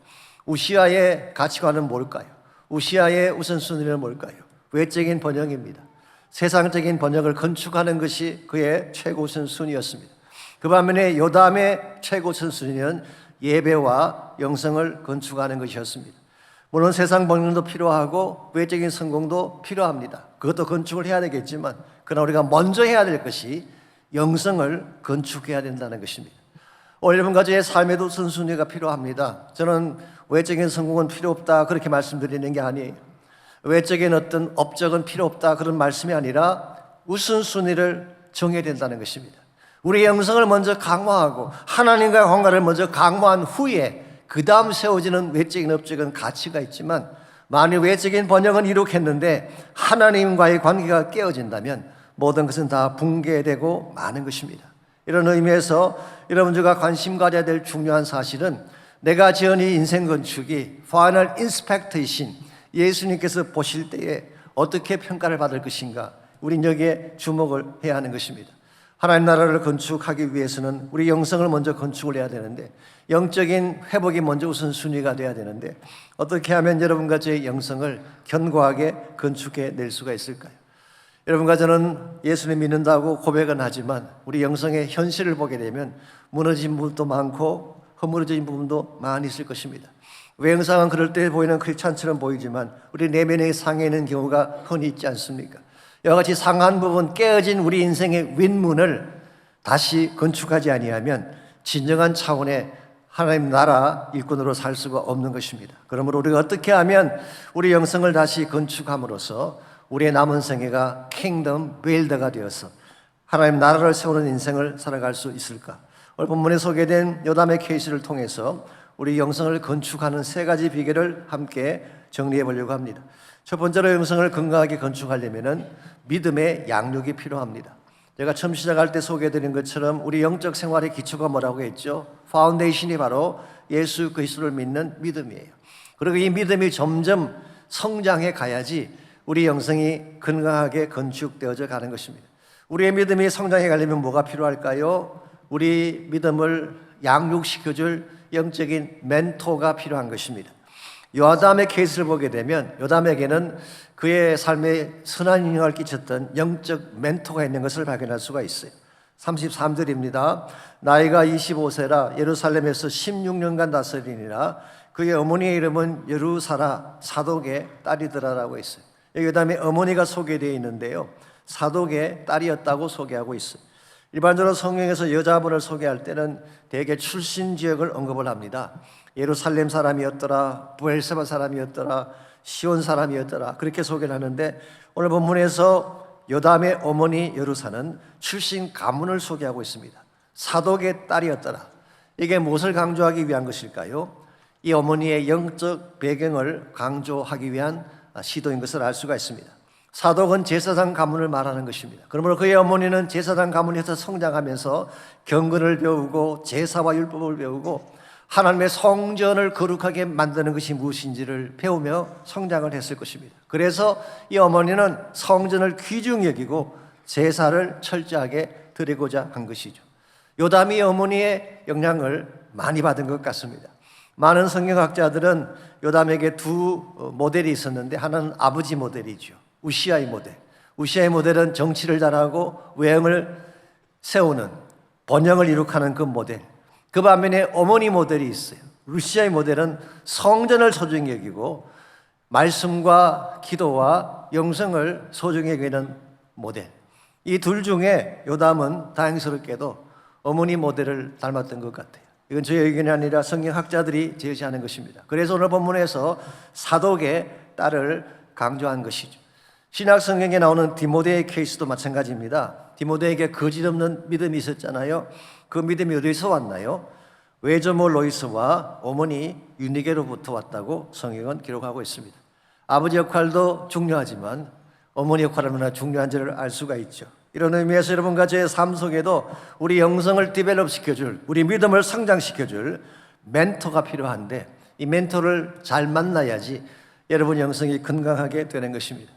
우시아의 가치관은 뭘까요? 우시아의 우선순위는 뭘까요? 외적인 번영입니다. 세상적인 번영을 건축하는 것이 그의 최고 우선순위였습니다. 그 반면에 요담의 최고 우선순위는 예배와 영성을 건축하는 것이었습니다. 물론 세상 번영도 필요하고 외적인 성공도 필요합니다. 그것도 건축을 해야 되겠지만 그러나 우리가 먼저 해야 될 것이 영성을 건축해야 된다는 것입니다. 여러분 가정의 삶에도 우선순위가 필요합니다. 저는 외적인 성공은 필요 없다 그렇게 말씀드리는 게 아니에요. 외적인 어떤 업적은 필요 없다 그런 말씀이 아니라 우선순위를 정해야 된다는 것입니다. 우리 영성을 먼저 강화하고 하나님과의 관계를 먼저 강화한 후에 그 다음 세워지는 외적인 업적은 가치가 있지만 만일 외적인 번영은 이룩했는데 하나님과의 관계가 깨어진다면 모든 것은 다 붕괴되고 마는 것입니다. 이런 의미에서 여러분들과 관심 가져야 될 중요한 사실은 내가 지은 이 인생 건축이 파이널 인스펙트이신 예수님께서 보실 때에 어떻게 평가를 받을 것인가, 우린 여기에 주목을 해야 하는 것입니다. 하나님 나라를 건축하기 위해서는 우리 영성을 먼저 건축을 해야 되는데 영적인 회복이 먼저 우선순위가 돼야 되는데 어떻게 하면 여러분과 저의 영성을 견고하게 건축해 낼 수가 있을까요? 여러분과 저는 예수님 믿는다고 고백은 하지만 우리 영성의 현실을 보게 되면 무너진 부분도 많고 허물어진 부분도 많이 있을 것입니다. 외형상은 그럴 때 보이는 크리스찬처럼 보이지만 우리 내면의 상해 있는 경우가 흔히 있지 않습니까? 이와 같이 상한 부분, 깨어진 우리 인생의 윗문을 다시 건축하지 아니하면 진정한 차원의 하나님 나라 일꾼으로 살 수가 없는 것입니다. 그러므로 우리가 어떻게 하면 우리 영성을 다시 건축함으로써 우리의 남은 생애가 킹덤 빌더가 되어서 하나님 나라를 세우는 인생을 살아갈 수 있을까? 오늘 본문에 소개된 요담의 케이스를 통해서 우리 영성을 건축하는 3가지 비결을 함께 정리해 보려고 합니다. 첫 번째로 영성을 건강하게 건축하려면 믿음의 양육이 필요합니다. 제가 처음 시작할 때 소개해드린 것처럼 우리 영적 생활의 기초가 뭐라고 했죠? 파운데이션이 바로 예수 그리스도를 믿는 믿음이에요. 그리고 이 믿음이 점점 성장해 가야지 우리 영성이 건강하게 건축되어져 가는 것입니다. 우리의 믿음이 성장해 가려면 뭐가 필요할까요? 우리 믿음을 양육시켜줄 영적인 멘토가 필요한 것입니다. 요담의 케이스를 보게 되면 요담에게는 그의 삶에 선한 영향을 끼쳤던 영적 멘토가 있는 것을 발견할 수가 있어요. 33절입니다. 나이가 25세라 예루살렘에서 16년간 다스리니라. 그의 어머니의 이름은 여루사라 사독의 딸이더라라고 했어요. 여기 그다음에 어머니가 소개되어 있는데요, 사독의 딸이었다고 소개하고 있어요. 일반적으로 성경에서 여자분을 소개할 때는 대개 출신 지역을 언급을 합니다. 예루살렘 사람이었더라, 부엘세바 사람이었더라, 시온 사람이었더라, 그렇게 소개를 하는데 오늘 본문에서 요담의 어머니 여루사는 출신 가문을 소개하고 있습니다. 사독의 딸이었더라. 이게 무엇을 강조하기 위한 것일까요? 이 어머니의 영적 배경을 강조하기 위한 시도인 것을 알 수가 있습니다. 사독은 제사장 가문을 말하는 것입니다. 그러므로 그의 어머니는 제사장 가문에서 성장하면서 경건을 배우고 제사와 율법을 배우고 하나님의 성전을 거룩하게 만드는 것이 무엇인지를 배우며 성장을 했을 것입니다. 그래서 이 어머니는 성전을 귀중히 여기고 제사를 철저하게 드리고자 한 것이죠. 요담이 어머니의 영향을 많이 받은 것 같습니다. 많은 성경학자들은 요담에게 두 모델이 있었는데 하나는 아버지 모델이죠. 우시아의 모델. 우시아의 모델은 정치를 잘하고 외형을 세우는 번영을 이룩하는 그 모델. 그 반면에 어머니 모델이 있어요. 우시아의 모델은 성전을 소중히 여기고 말씀과 기도와 영성을 소중히 여기는 모델. 이 둘 중에 요담은 다행스럽게도 어머니 모델을 닮았던 것 같아요. 이건 저의 의견이 아니라 성경학자들이 제시하는 것입니다. 그래서 오늘 본문에서 사독의 딸을 강조한 것이죠. 신약 성경에 나오는 디모데의 케이스도 마찬가지입니다. 디모데에게 거짓없는 믿음이 있었잖아요. 그 믿음이 어디서 왔나요? 외조모 로이스와 어머니 유니게로부터 왔다고 성경은 기록하고 있습니다. 아버지 역할도 중요하지만 어머니 역할은 얼마나 중요한지를 알 수가 있죠. 이런 의미에서 여러분과 저의 삶 속에도 우리 영성을 디벨롭 시켜줄, 우리 믿음을 성장시켜줄 멘토가 필요한데 이 멘토를 잘 만나야지 여러분 영성이 건강하게 되는 것입니다.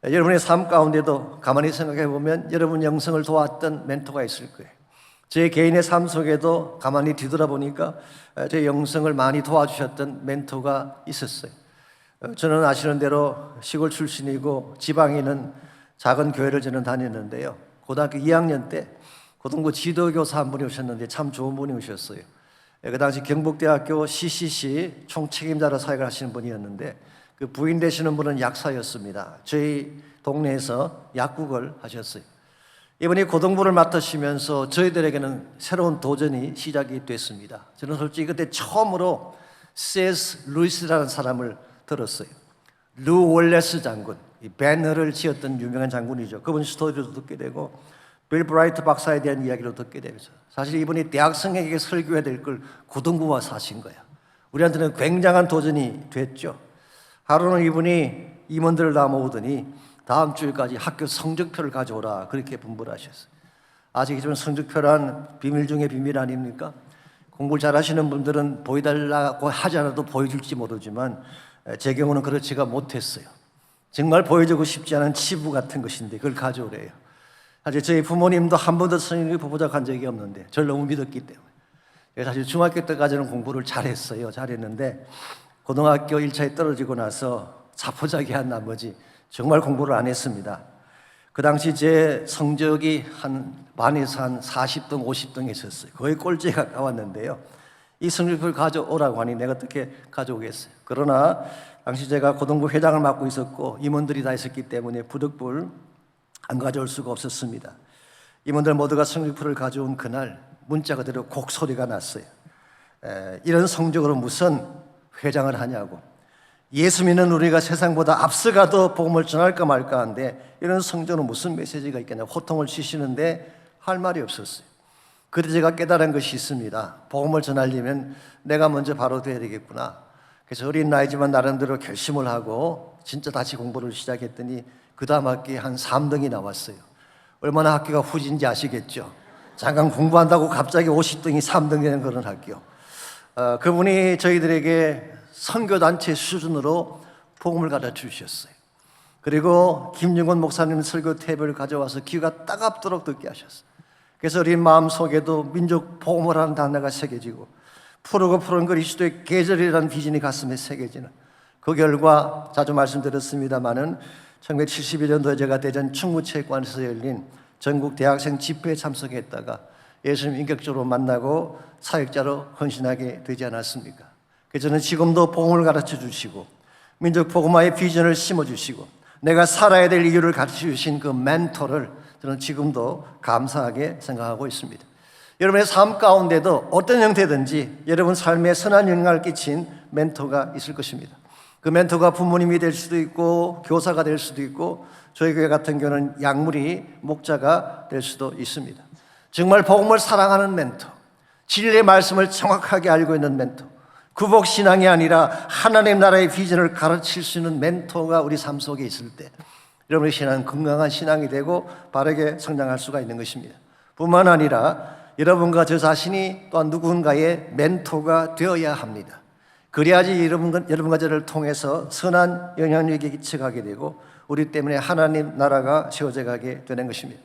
여러분의 삶 가운데도 가만히 생각해 보면 여러분 영성을 도왔던 멘토가 있을 거예요. 제 개인의 삶 속에도 가만히 뒤돌아보니까 제 영성을 많이 도와주셨던 멘토가 있었어요. 저는 아시는 대로 시골 출신이고 지방에 있는 작은 교회를 저는 다녔는데요. 고등학교 2학년 때 고등부 지도교사 한 분이 오셨는데 참 좋은 분이 오셨어요. 그 당시 경북대학교 CCC 총책임자로 사역을 하시는 분이었는데 그 부인 되시는 분은 약사였습니다. 저희 동네에서 약국을 하셨어요. 이분이 고등부를 맡으시면서 저희들에게는 새로운 도전이 시작이 됐습니다. 저는 솔직히 그때 처음으로 C.S. 루이스라는 사람을 들었어요. 루 월레스 장군, 이 배너를 지었던 유명한 장군이죠. 그분 스토리도 듣게 되고 빌 브라이트 박사에 대한 이야기도 듣게 되면서 사실 이분이 대학생에게 설교해야 될 걸 고등부 와서 하신 거야. 우리한테는 굉장한 도전이 됐죠. 하루는 이분이 임원들을 다 모으더니 다음 주일까지 학교 성적표를 가져오라 그렇게 분부를 하셨어요. 아시겠지만 성적표란 비밀 중에 비밀 아닙니까? 공부를 잘하시는 분들은 보여달라고 하지 않아도 보여줄지 모르지만 제 경우는 그렇지가 못했어요. 정말 보여주고 싶지 않은 치부 같은 것인데 그걸 가져오래요. 사실 저희 부모님도 한 번도 성경을 보자고 적이 없는데 저를 너무 믿었기 때문에. 사실 중학교 때까지는 공부를 잘했어요. 잘했는데 고등학교 1차에 떨어지고 나서 자포자기한 나머지 정말 공부를 안 했습니다. 그 당시 제 성적이 한 반에서 한 40등, 50등 있었어요. 거의 꼴찌에 가까웠는데요. 이 성적표를 가져오라고 하니 내가 어떻게 가져오겠어요. 그러나 당시 제가 고등부 회장을 맡고 있었고 임원들이 다 있었기 때문에 부득불 안 가져올 수가 없었습니다. 임원들 모두가 성적표를 가져온 그날 문자 그대로 곡소리가 났어요. 이런 성적으로 무슨 회장을 하냐고. 예수 믿는 우리가 세상보다 앞서가도 복음을 전할까 말까 하는데 이런 성적으로 무슨 메시지가 있겠냐 호통을 치시는데 할 말이 없었어요. 그때 제가 깨달은 것이 있습니다. 복음을 전하려면 내가 먼저 바로 돼야 되겠구나. 그래서 어린 나이지만 나름대로 결심을 하고 진짜 다시 공부를 시작했더니 그 다음 학기에 한 3등이 나왔어요. 얼마나 학교가 후진지 아시겠죠? 잠깐 공부한다고 갑자기 50등이 3등 되는 그런 학교. 그분이 저희들에게 선교단체 수준으로 복음을 가르쳐 주셨어요. 그리고 김용건 목사님 설교 탭을 가져와서 귀가 따갑도록 듣게 하셨어요. 그래서 우리 마음속에도 민족 복음을 하는 단어가 새겨지고 푸르고 푸른 그리스도의 계절이라는 비전이 가슴에 새겨지는 그 결과 자주 말씀드렸습니다마는 1972년도에 제가 대전 충무체육관에서 열린 전국 대학생 집회에 참석했다가 예수님 인격적으로 만나고 사역자로 헌신하게 되지 않았습니까? 그래서 저는 지금도 복음을 가르쳐 주시고 민족 복음화의 비전을 심어주시고 내가 살아야 될 이유를 가르쳐 주신 그 멘토를 저는 지금도 감사하게 생각하고 있습니다. 여러분의 삶 가운데도 어떤 형태든지 여러분 삶에 선한 영향을 끼친 멘토가 있을 것입니다. 그 멘토가 부모님이 될 수도 있고 교사가 될 수도 있고 저희 교회 같은 경우는 약물이 목자가 될 수도 있습니다. 정말 복음을 사랑하는 멘토, 진리의 말씀을 정확하게 알고 있는 멘토, 구복신앙이 아니라 하나님 나라의 비전을 가르칠 수 있는 멘토가 우리 삶 속에 있을 때 여러분의 신앙은 건강한 신앙이 되고 바르게 성장할 수가 있는 것입니다. 뿐만 아니라 여러분과 저 자신이 또한 누군가의 멘토가 되어야 합니다. 그래야지 여러분과 저를 통해서 선한 영향력이 끼쳐가게 되고 우리 때문에 하나님 나라가 세워져 가게 되는 것입니다.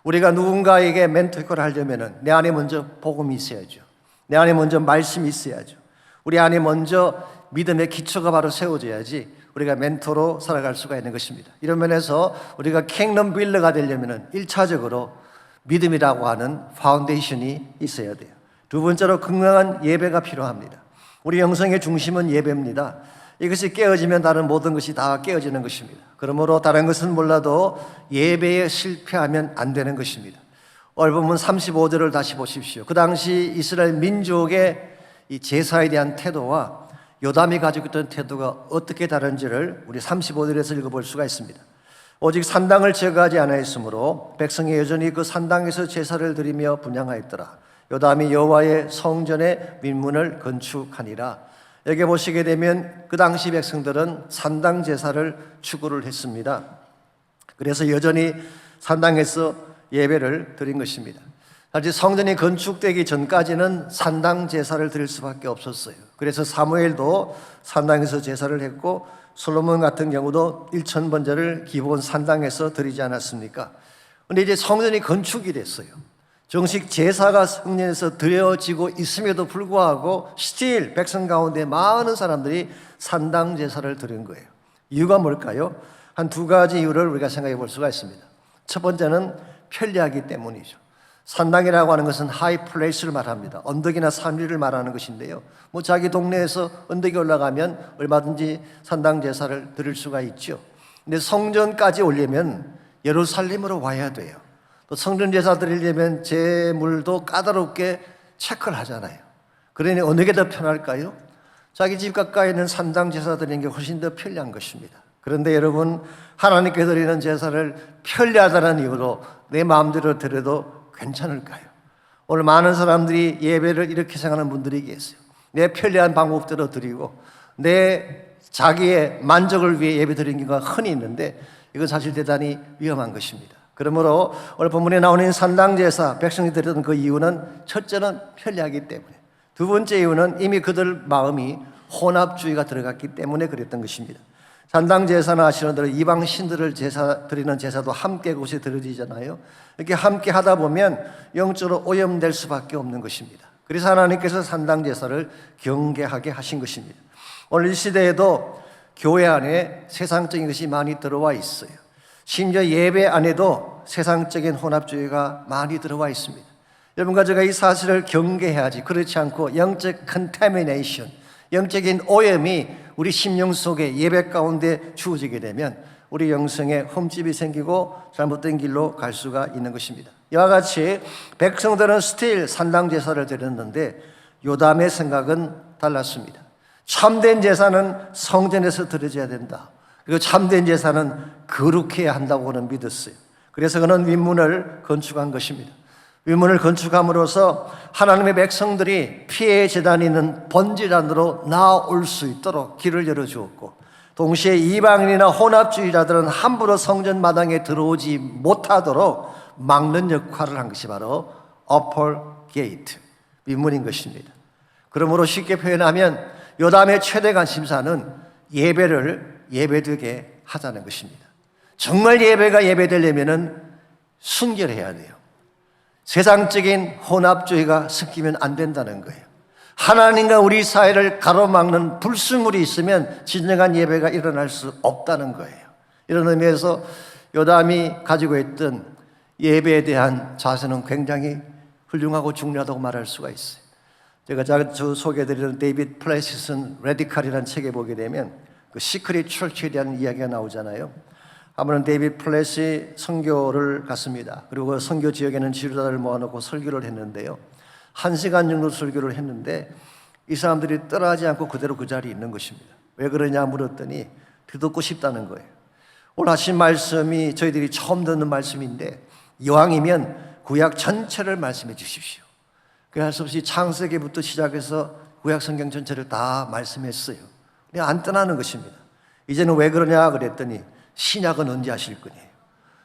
우리가 누군가에게 멘토 역할을 하려면 내 안에 먼저 복음이 있어야죠. 내 안에 먼저 말씀이 있어야죠. 우리 안에 먼저 믿음의 기초가 바로 세워져야지 우리가 멘토로 살아갈 수가 있는 것입니다. 이런 면에서 우리가 킹덤 빌더가 되려면 1차적으로 믿음이라고 하는 파운데이션이 있어야 돼요. 두 번째로 건강한 예배가 필요합니다. 우리 영성의 중심은 예배입니다. 이것이 깨어지면 다른 모든 것이 다 깨어지는 것입니다. 그러므로 다른 것은 몰라도 예배에 실패하면 안 되는 것입니다. 오늘 본문 35절을 다시 보십시오. 그 당시 이스라엘 민족의 이 제사에 대한 태도와 요담이 가지고 있던 태도가 어떻게 다른지를 우리 35절에서 읽어볼 수가 있습니다. 오직 산당을 제거하지 아니하였으므로 백성이 여전히 그 산당에서 제사를 드리며 분향하였더라. 요담이 여호와의 성전의 민문을 건축하니라. 여기 보시게 되면 그 당시 백성들은 산당 제사를 추구를 했습니다. 그래서 여전히 산당에서 예배를 드린 것입니다. 사실 성전이 건축되기 전까지는 산당 제사를 드릴 수밖에 없었어요. 그래서 사무엘도 산당에서 제사를 했고 솔로몬 같은 경우도 1000번제를 기본 산당에서 드리지 않았습니까? 그런데 이제 성전이 건축이 됐어요. 정식 제사가 성전에서 드려지고 있음에도 불구하고 스틸 백성 가운데 많은 사람들이 산당 제사를 드린 거예요. 이유가 뭘까요? 한 두 가지 이유를 우리가 생각해 볼 수가 있습니다. 첫 번째는 편리하기 때문이죠. 산당이라고 하는 것은 하이 플레이스를 말합니다. 언덕이나 산 위를 말하는 것인데요. 뭐 자기 동네에서 언덕에 올라가면 얼마든지 산당 제사를 드릴 수가 있죠. 근데 성전까지 오려면 예루살렘으로 와야 돼요. 또 성전 제사 드리려면 제물도 까다롭게 체크를 하잖아요. 그러니 어느 게 더 편할까요? 자기 집 가까이 있는 산당 제사 드리는 게 훨씬 더 편리한 것입니다. 그런데 여러분, 하나님께 드리는 제사를 편리하다는 이유로 내 마음대로 드려도 괜찮을까요? 오늘 많은 사람들이 예배를 이렇게 생각하는 분들이 계세요. 내 편리한 방법대로 드리고 내 자기의 만족을 위해 예배 드리는 경우가 흔히 있는데 이건 사실 대단히 위험한 것입니다. 그러므로 오늘 본문에 나오는 산당제사 백성이 드렸던 그 이유는 첫째는 편리하기 때문에, 두 번째 이유는 이미 그들 마음이 혼합주의가 들어갔기 때문에 그랬던 것입니다. 산당제사나 아시는 대로 이방 신들을 드리는 제사도 함께 곳에 드려지잖아요. 이렇게 함께 하다 보면 영적으로 오염될 수밖에 없는 것입니다. 그래서 하나님께서 산당제사를 경계하게 하신 것입니다. 오늘 이 시대에도 교회 안에 세상적인 것이 많이 들어와 있어요. 심지어 예배 안에도 세상적인 혼합주의가 많이 들어와 있습니다. 여러분과 제가 이 사실을 경계해야지, 그렇지 않고 영적 컨타미네이션, 영적인 오염이 우리 심령 속에 예배 가운데 주어지게 되면 우리 영성에 흠집이 생기고 잘못된 길로 갈 수가 있는 것입니다. 이와 같이 백성들은 스틸 산당 제사를 드렸는데 요담의 생각은 달랐습니다. 참된 제사는 성전에서 드려져야 된다. 그리고 참된 제사는 거룩해야 한다고 그는 믿었어요. 그래서 그는 윗문을 건축한 것입니다. 윗문을 건축함으로써 하나님의 백성들이 피해 제단이 있는 번제단으로 나아올 수 있도록 길을 열어주었고, 동시에 이방인이나 혼합주의자들은 함부로 성전 마당에 들어오지 못하도록 막는 역할을 한 것이 바로 upper gate, 윗문인 것입니다. 그러므로 쉽게 표현하면 요담의 최대 관심사는 예배를 예배되게 하자는 것입니다. 정말 예배가 예배되려면 순결해야 돼요. 세상적인 혼합주의가 섞이면 안 된다는 거예요. 하나님과 우리 사이를 가로막는 불순물이 있으면 진정한 예배가 일어날 수 없다는 거예요. 이런 의미에서 요담이 가지고 있던 예배에 대한 자세는 굉장히 훌륭하고 중요하다고 말할 수가 있어요. 제가 자주 소개해드리는 데이비드 플래시슨 레디칼이라는 책에 보게 되면 그 시크릿 철치에 대한 이야기가 나오잖아요. 한 번은 데이비드 플래시 선교를 갔습니다. 그리고 그 선교 지역에는 지도자들을 모아놓고 설교를 했는데요. 1시간 정도 설교를 했는데 이 사람들이 떠나지 않고 그대로 그 자리에 있는 것입니다. 왜 그러냐 물었더니 듣고 싶다는 거예요. 오늘 하신 말씀이 저희들이 처음 듣는 말씀인데 이왕이면 구약 전체를 말씀해 주십시오. 할 수 없이 창세기부터 시작해서 구약 성경 전체를 다 말씀했어요. 근데 안 떠나는 것입니다. 이제는 왜 그러냐 그랬더니 신약은 언제 하실 거냐요.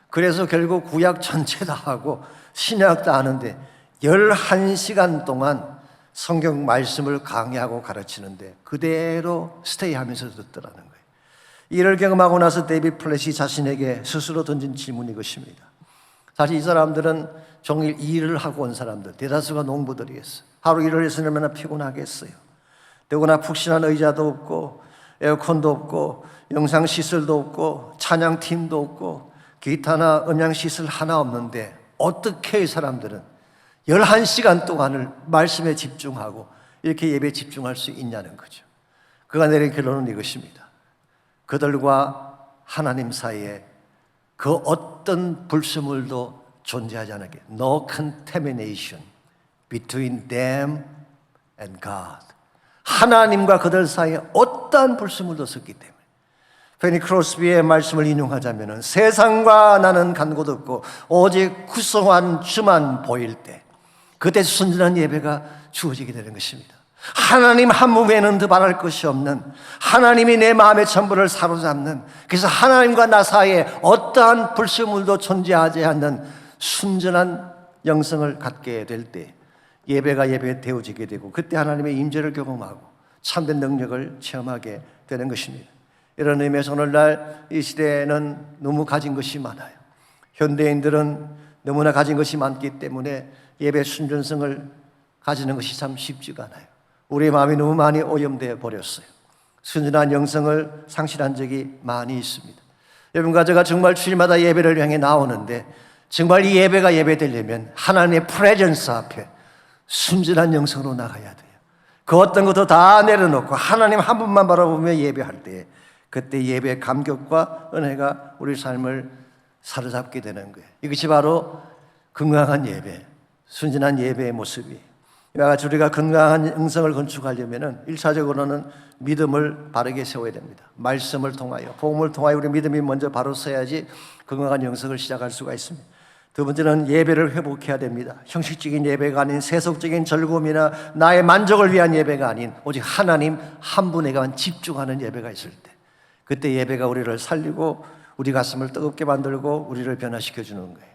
그래서 결국 구약 전체 다 하고 신약 다 하는데 11시간 동안 성경 말씀을 강의하고 가르치는데 그대로 스테이하면서 듣더라는 거예요. 이를 경험하고 나서 데이비드 플래시 자신에게 스스로 던진 질문이 것입니다. 사실 이 사람들은 종일 일을 하고 온 사람들, 대다수가 농부들이었어요. 하루 일을 해서 얼마나 피곤하겠어요. 더구나 푹신한 의자도 없고 에어컨도 없고 영상시설도 없고 찬양팀도 없고 기타나 음향시설 하나 없는데 어떻게 이 사람들은 11시간 동안을 말씀에 집중하고 이렇게 예배에 집중할 수 있냐는 거죠. 그가 내린 결론은 이것입니다. 그들과 하나님 사이에 그 어떤 불순물도 존재하지 않게 No contamination between them and God. 하나님과 그들 사이에 어떠한 불순물도 없기 때문에 페니 크로스비의 말씀을 인용하자면 세상과 나는 간 곳 없고 오직 구성한 주만 보일 때 그때 순전한 예배가 주어지게 되는 것입니다. 하나님 한 분 외에는 더 바랄 것이 없는 하나님이 내 마음의 전부를 사로잡는 그래서 하나님과 나 사이에 어떠한 불순물도 존재하지 않는 순전한 영성을 갖게 될 때 예배가 예배에 되어지게 되고 그때 하나님의 임재를 경험하고 참된 능력을 체험하게 되는 것입니다. 이런 의미에서 오늘날 이 시대에는 너무 가진 것이 많아요. 현대인들은 너무나 가진 것이 많기 때문에 예배 순전성을 가지는 것이 참 쉽지가 않아요. 우리의 마음이 너무 많이 오염되어 버렸어요. 순전한 영성을 상실한 적이 많이 있습니다. 여러분과 제가 정말 주일마다 예배를 향해 나오는데 정말 이 예배가 예배되려면 하나님의 프레젠스 앞에 순전한 영성으로 나가야 돼요. 그 어떤 것도 다 내려놓고 하나님 한 분만 바라보며 예배할 때 그때 예배의 감격과 은혜가 우리 삶을 사로잡게 되는 거예요. 이것이 바로 건강한 예배, 순전한 예배의 모습이에요. 이와 같이 우리가 건강한 영성을 건축하려면 1차적으로는 믿음을 바르게 세워야 됩니다. 말씀을 통하여, 복음을 통하여 우리 믿음이 먼저 바로 서야지 건강한 영성을 시작할 수가 있습니다. 두 번째는 예배를 회복해야 됩니다. 형식적인 예배가 아닌 세속적인 즐거움이나 나의 만족을 위한 예배가 아닌 오직 하나님 한 분에게만 집중하는 예배가 있을 때 그때 예배가 우리를 살리고 우리 가슴을 뜨겁게 만들고 우리를 변화시켜 주는 거예요.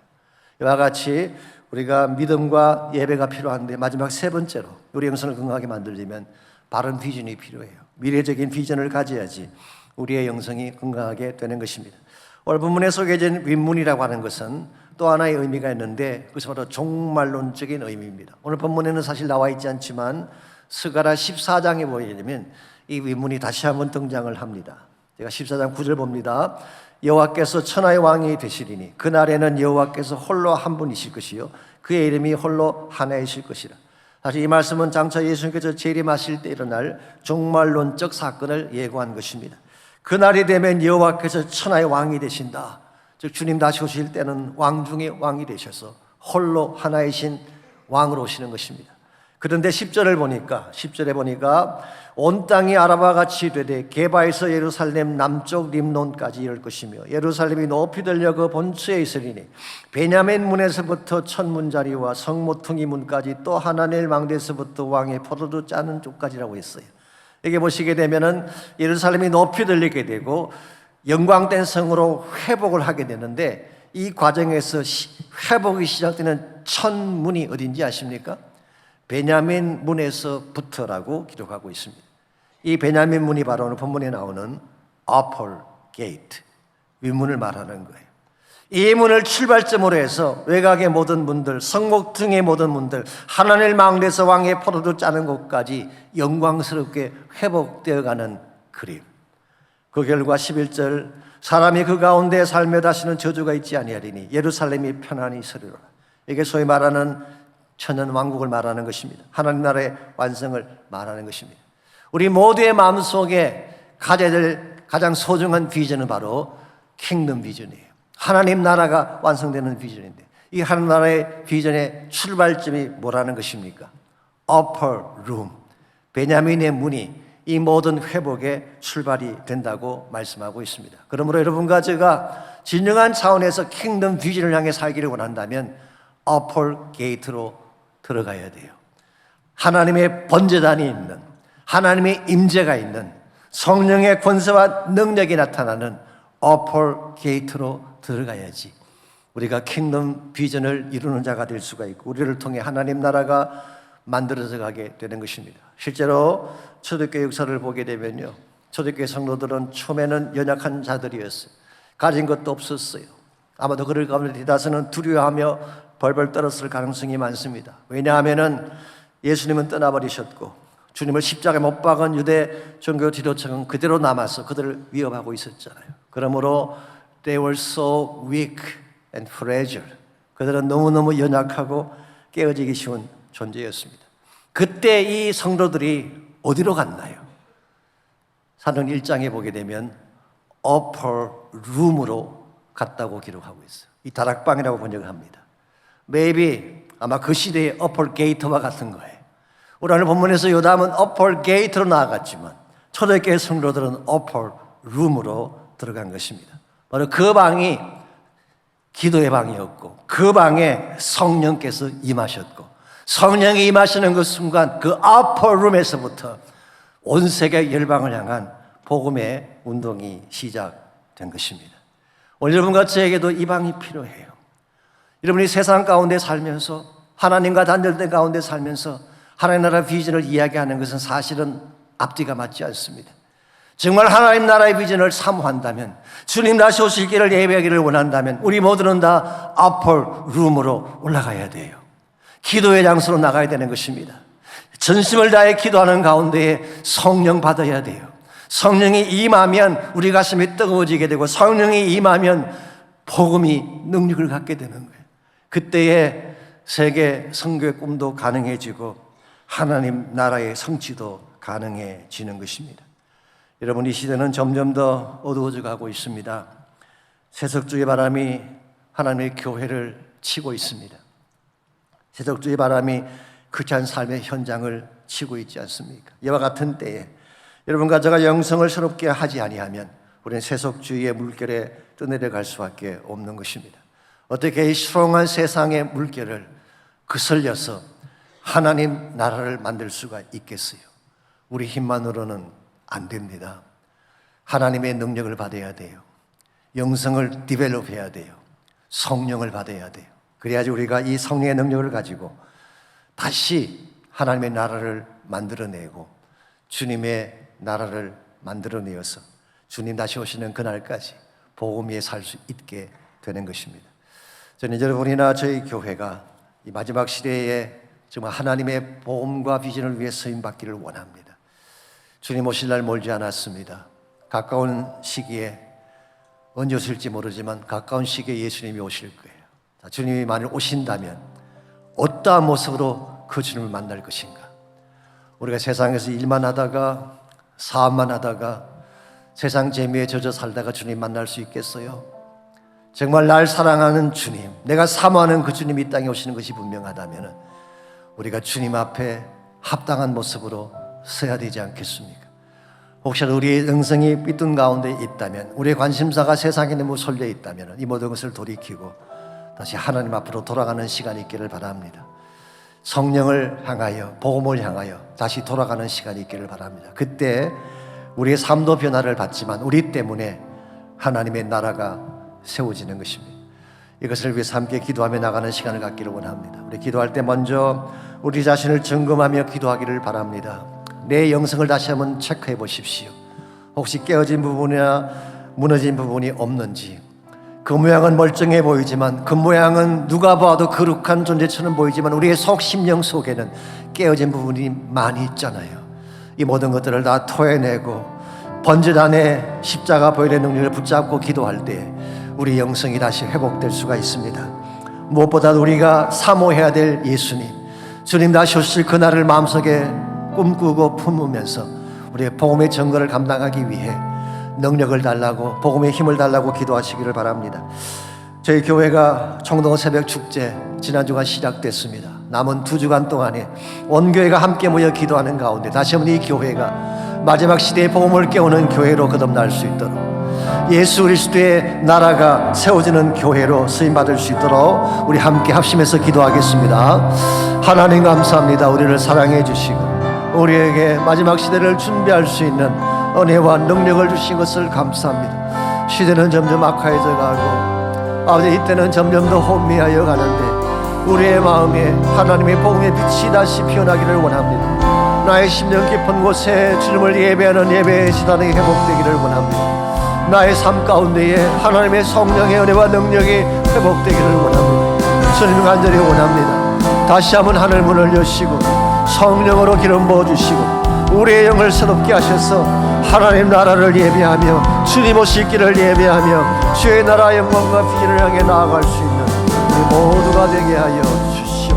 이와 같이 우리가 믿음과 예배가 필요한데 마지막 세 번째로 우리 영성을 건강하게 만들려면 바른 비전이 필요해요. 미래적인 비전을 가져야지 우리의 영성이 건강하게 되는 것입니다. 오늘 본문에 소개된 윗문이라고 하는 것은 또 하나의 의미가 있는데 그것이 바로 종말론적인 의미입니다. 오늘 본문에는 사실 나와 있지 않지만 스가랴 14장에 보게 되면 이 윗문이 다시 한번 등장을 합니다. 제가 14장 9절 봅니다. 여호와께서 천하의 왕이 되시리니 그날에는 여호와께서 홀로 한 분이실 것이요 그의 이름이 홀로 하나이실 것이라. 사실 이 말씀은 장차 예수님께서 재림하실 때 일어날 종말론적 사건을 예고한 것입니다. 그날이 되면 여호와께서 천하의 왕이 되신다. 즉 주님 다시 오실 때는 왕 중에 왕이 되셔서 홀로 하나이신 왕으로 오시는 것입니다. 그런데 10절에 보니까 온 땅이 아라바 같이 되되 게바에서 예루살렘 남쪽 림논까지 이를 것이며 예루살렘이 높이 들려 그 본처에 있으리니 베냐민 문에서부터 천문자리와 성모퉁이 문까지 또 하나넬 망대에서부터 왕의 포도주 짜는 쪽까지라고 했어요. 여기 보시게 되면은 예루살렘이 높이 들리게 되고 영광된 성으로 회복을 하게 되는데 이 과정에서 회복이 시작되는 첫 문이 어딘지 아십니까? 베냐민 문에서부터라고 기록하고 있습니다. 이 베냐민 문이 바로 오늘 본문에 나오는 Upper Gate, 윗문을 말하는 거예요. 이 문을 출발점으로 해서 외곽의 모든 문들, 성목등의 모든 문들, 하나님을 망대에서 왕의 포도주 짜는 곳까지 영광스럽게 회복되어가는 그림. 그 결과 11절, 사람이 그 가운데 살며 다시는 저주가 있지 아니하리니 예루살렘이 편안히 서리로라. 이게 소위 말하는 천년 왕국을 말하는 것입니다. 하나님 나라의 완성을 말하는 것입니다. 우리 모두의 마음속에 가져야 될 가장 소중한 비전은 바로 킹덤 비전이에요. 하나님 나라가 완성되는 비전인데, 이 하나님 나라의 비전의 출발점이 뭐라는 것입니까? Upper Room, 베냐민의 문이 이 모든 회복의 출발이 된다고 말씀하고 있습니다. 그러므로 여러분과 제가 진정한 차원에서 킹덤 비전을 향해 살기를 원한다면 Upper Gate로 들어가야 돼요. 하나님의 번제단이 있는, 하나님의 임재가 있는, 성령의 권세와 능력이 나타나는 Upper Gate로 들어가야지 우리가 킹덤 비전을 이루는 자가 될 수가 있고 우리를 통해 하나님 나라가 만들어져 가게 되는 것입니다. 실제로 초대교회 역사를 보게 되면요, 초대교회 성도들은 처음에는 연약한 자들이었어요. 가진 것도 없었어요. 아마도 그럴 가운데 대다수는 두려워하며 벌벌 떨었을 가능성이 많습니다. 왜냐하면 예수님은 떠나버리셨고 주님을 십자가에 못 박은 유대 종교 지도층은 그대로 남아서 그들을 위협하고 있었잖아요. 그러므로 they were so weak and fragile. 그들은 너무너무 연약하고 깨어지기 쉬운 존재였습니다. 그때 이 성도들이 어디로 갔나요? 사도행 1장에 보게 되면 upper room으로 갔다고 기록하고 있어요. 이 다락방이라고 번역을 합니다. Maybe 아마 그 시대의 upper gate와 같은 거예요. 오늘 본문에서 요담은 upper gate로 나아갔지만 초대교회 성도들은 upper room으로 들어간 것입니다. 바로 그 방이 기도의 방이었고 그 방에 성령께서 임하셨고 성령이 임하시는 그 순간 그 upper room에서부터 온 세계 열방을 향한 복음의 운동이 시작된 것입니다. 오늘 여러분과 저에게도 이 방이 필요해요. 여러분이 세상 가운데 살면서 하나님과 단절된 가운데 살면서 하나님 나라 비전을 이야기하는 것은 사실은 앞뒤가 맞지 않습니다. 정말 하나님 나라의 비전을 사모한다면 주님 다시 오실 길을 예배하기를 원한다면 우리 모두는 다 upper room으로 올라가야 돼요. 기도의 장소로 나가야 되는 것입니다. 전심을 다해 기도하는 가운데에 성령 받아야 돼요. 성령이 임하면 우리 가슴이 뜨거워지게 되고 성령이 임하면 복음이 능력을 갖게 되는 거예요. 그때에 세계 선교의 꿈도 가능해지고 하나님 나라의 성취도 가능해지는 것입니다. 여러분, 이 시대는 점점 더 어두워져 가고 있습니다. 세속주의 바람이 하나님의 교회를 치고 있습니다. 세속주의 바람이 크리스찬 삶의 현장을 치고 있지 않습니까? 이와 같은 때에 여러분과 제가 영성을 새롭게 하지 아니하면 우리는 세속주의의 물결에 떠내려갈 수밖에 없는 것입니다. 어떻게 이 수렁한 세상의 물결을 거슬려서 하나님 나라를 만들 수가 있겠어요? 우리 힘만으로는 안 됩니다. 하나님의 능력을 받아야 돼요. 영성을 디벨롭해야 돼요. 성령을 받아야 돼요. 그래야지 우리가 이 성령의 능력을 가지고 다시 하나님의 나라를 만들어내고 주님의 나라를 만들어내어서 주님 다시 오시는 그날까지 복음 위에 살 수 있게 되는 것입니다. 저는 여러분이나 저희 교회가 이 마지막 시대에 정말 하나님의 복음과 비전을 위해 쓰임받기를 원합니다. 주님 오실 날 멀지 않았습니다. 가까운 시기에 언제 오실지 모르지만 가까운 시기에 예수님이 오실 거예요. 주님이 만일 오신다면 어떠한 모습으로 그 주님을 만날 것인가? 우리가 세상에서 일만 하다가 사업만 하다가 세상 재미에 젖어 살다가 주님 만날 수 있겠어요? 정말 날 사랑하는 주님, 내가 사모하는 그 주님이 이 땅에 오시는 것이 분명하다면 우리가 주님 앞에 합당한 모습으로 서야 되지 않겠습니까? 혹시라도 우리의 영성이 삐뚤 가운데 있다면, 우리의 관심사가 세상에 너무 쏠려 있다면 이 모든 것을 돌이키고 다시 하나님 앞으로 돌아가는 시간이 있기를 바랍니다. 성령을 향하여, 복음을 향하여 다시 돌아가는 시간이 있기를 바랍니다. 그때 우리의 삶도 변화를 받지만 우리 때문에 하나님의 나라가 세워지는 것입니다. 이것을 위해서 함께 기도하며 나가는 시간을 갖기를 원합니다. 우리 기도할 때 먼저 우리 자신을 점검하며 기도하기를 바랍니다. 내 영성을 다시 한번 체크해 보십시오. 혹시 깨어진 부분이나 무너진 부분이 없는지. 그 모양은 멀쩡해 보이지만, 그 모양은 누가 봐도 거룩한 존재처럼 보이지만 우리의 속 심령 속에는 깨어진 부분이 많이 있잖아요. 이 모든 것들을 다 토해내고 번제 안에 십자가 보혈의 능력을 붙잡고 기도할 때 우리 영성이 다시 회복될 수가 있습니다. 무엇보다도 우리가 사모해야 될 예수님, 주님 다시 오실 그날을 마음속에 꿈꾸고 품으면서 우리의 복음의 증거를 감당하기 위해 능력을 달라고, 복음의 힘을 달라고 기도하시기를 바랍니다. 저희 교회가 청동 새벽 축제 지난주가 시작됐습니다. 남은 2주간 동안에 온 교회가 함께 모여 기도하는 가운데 다시 한번 이 교회가 마지막 시대의 복음을 깨우는 교회로 거듭날 수 있도록, 예수 그리스도의 나라가 세워지는 교회로 쓰임받을 수 있도록 우리 함께 합심해서 기도하겠습니다. 하나님 감사합니다. 우리를 사랑해 주시고 우리에게 마지막 시대를 준비할 수 있는 은혜와 능력을 주신 것을 감사합니다. 시대는 점점 악화해져 가고 아버지 이때는 점점 더 혼미하여 가는데 우리의 마음에 하나님의 복음의 빛이 다시 피어나기를 원합니다. 나의 심령 깊은 곳에 주님을 예배하는 예배의 시간이 회복되기를 원합니다. 나의 삶 가운데에 하나님의 성령의 은혜와 능력이 회복되기를 원합니다. 주님 간절히 원합니다. 다시 한번 하늘 문을 여시고 성령으로 기름 부어주시고 우리의 영을 새롭게 하셔서 하나님 나라를 예배하며 주님 오실 길을 예배하며 주의 나라 영광과 비전을 향해 나아갈 수 있는 우리 모두가 되게 하여 주시옵소서.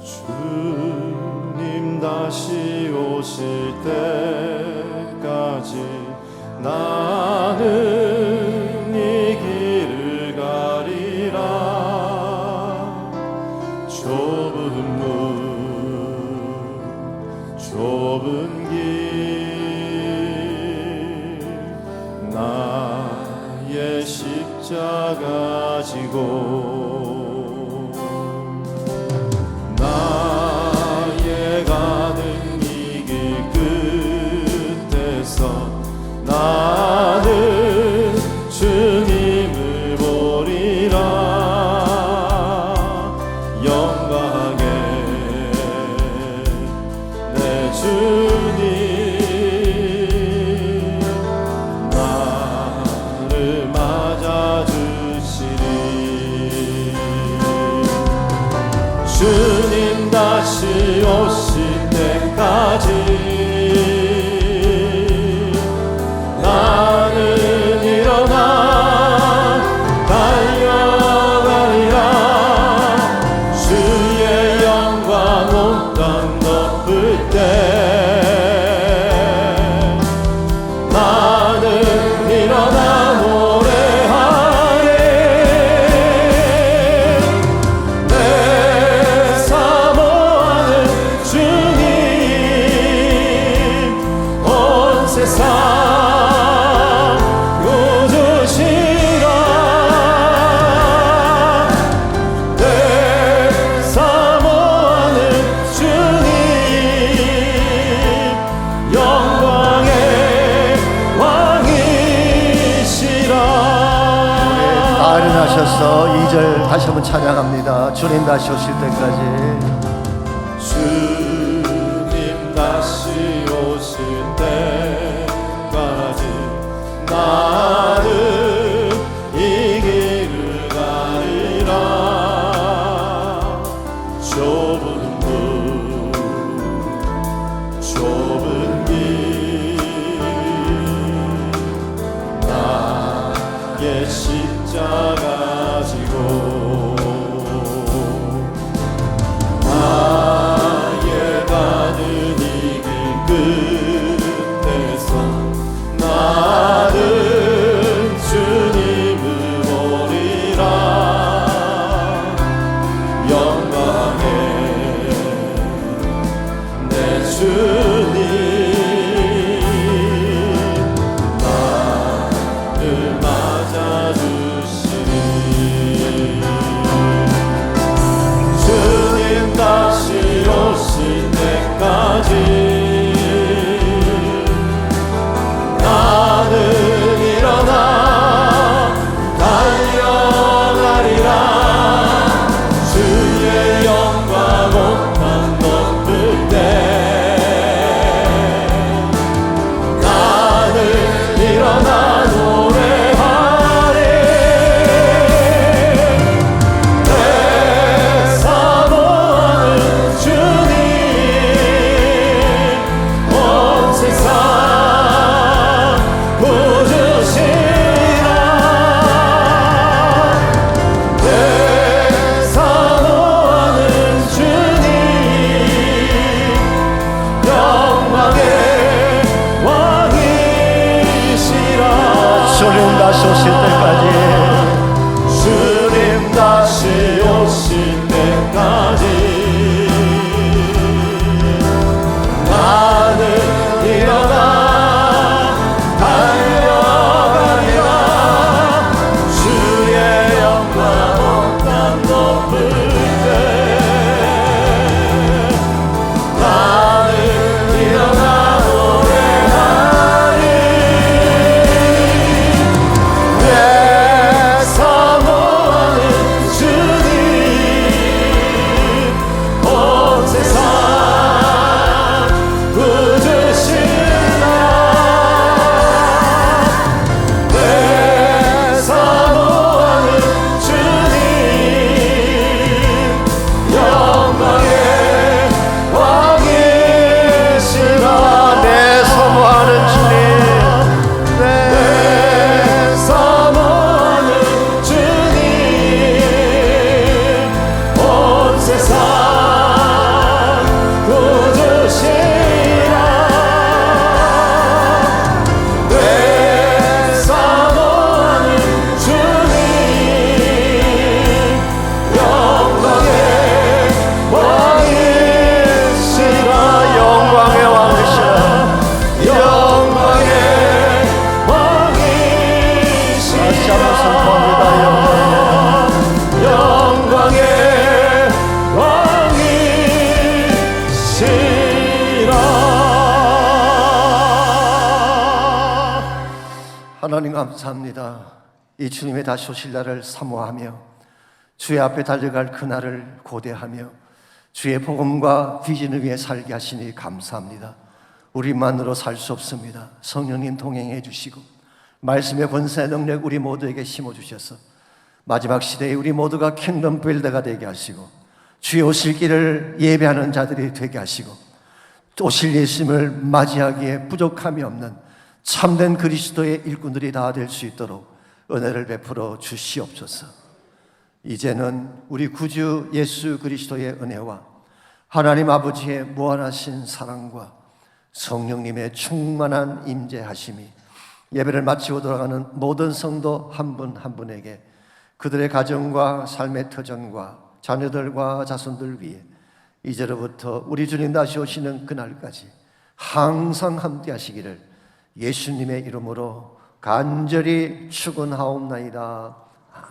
주님 다시 오실 때까지 나는 이 길을 가리라. 좁은 길 나의 십자가 지고 나의 가는 이 길 끝에서 나는 주님을 보리라. 영광의 내 주님 나를 맞아주시리. 주님 다시 오실 때까지 나는 일어나 달려가리라. 주의 영광 온 땅 덮을 때 나는 일어나 노래하리. 내 사모하는 주님 온 세상 일어나셔서 2절 다시 한번 찬양합니다. 주님 다시 오실 때까지. 주님 다시 오실 때까지 나는 이 길을 가리라. 좁은 길 나의 십자가 지고 나의 가는 이 길 끝에서 나는 주님을 보리라. 영광의 내 주님 나를 맞아주시니. 감사합니다. 이 주님의 다시 오실 날을 사모하며 주의 앞에 달려갈 그날을 고대하며 주의 복음과 비전을 위해 살게 하시니 감사합니다. 우리만으로 살 수 없습니다. 성령님 동행해 주시고 말씀의 권세 능력 우리 모두에게 심어주셔서 마지막 시대에 우리 모두가 킹덤 빌더가 되게 하시고 주의 오실 길을 예배하는 자들이 되게 하시고 오실 예수님을 맞이하기에 부족함이 없는 참된 그리스도의 일꾼들이 다 될 수 있도록 은혜를 베풀어 주시옵소서. 이제는 우리 구주 예수 그리스도의 은혜와 하나님 아버지의 무한하신 사랑과 성령님의 충만한 임재하심이 예배를 마치고 돌아가는 모든 성도 한 분 한 분에게 그들의 가정과 삶의 터전과 자녀들과 자손들 위해 이제로부터 우리 주님 다시 오시는 그날까지 항상 함께 하시기를 예수님의 이름으로 간절히 축원하옵나이다. 아멘.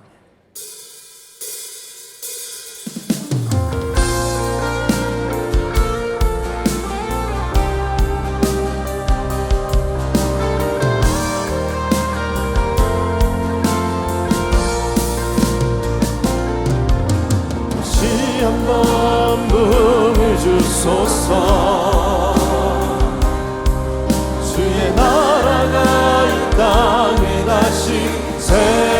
다시 한번 부을 주소서. 주의 나라가 이 땅에 다시 새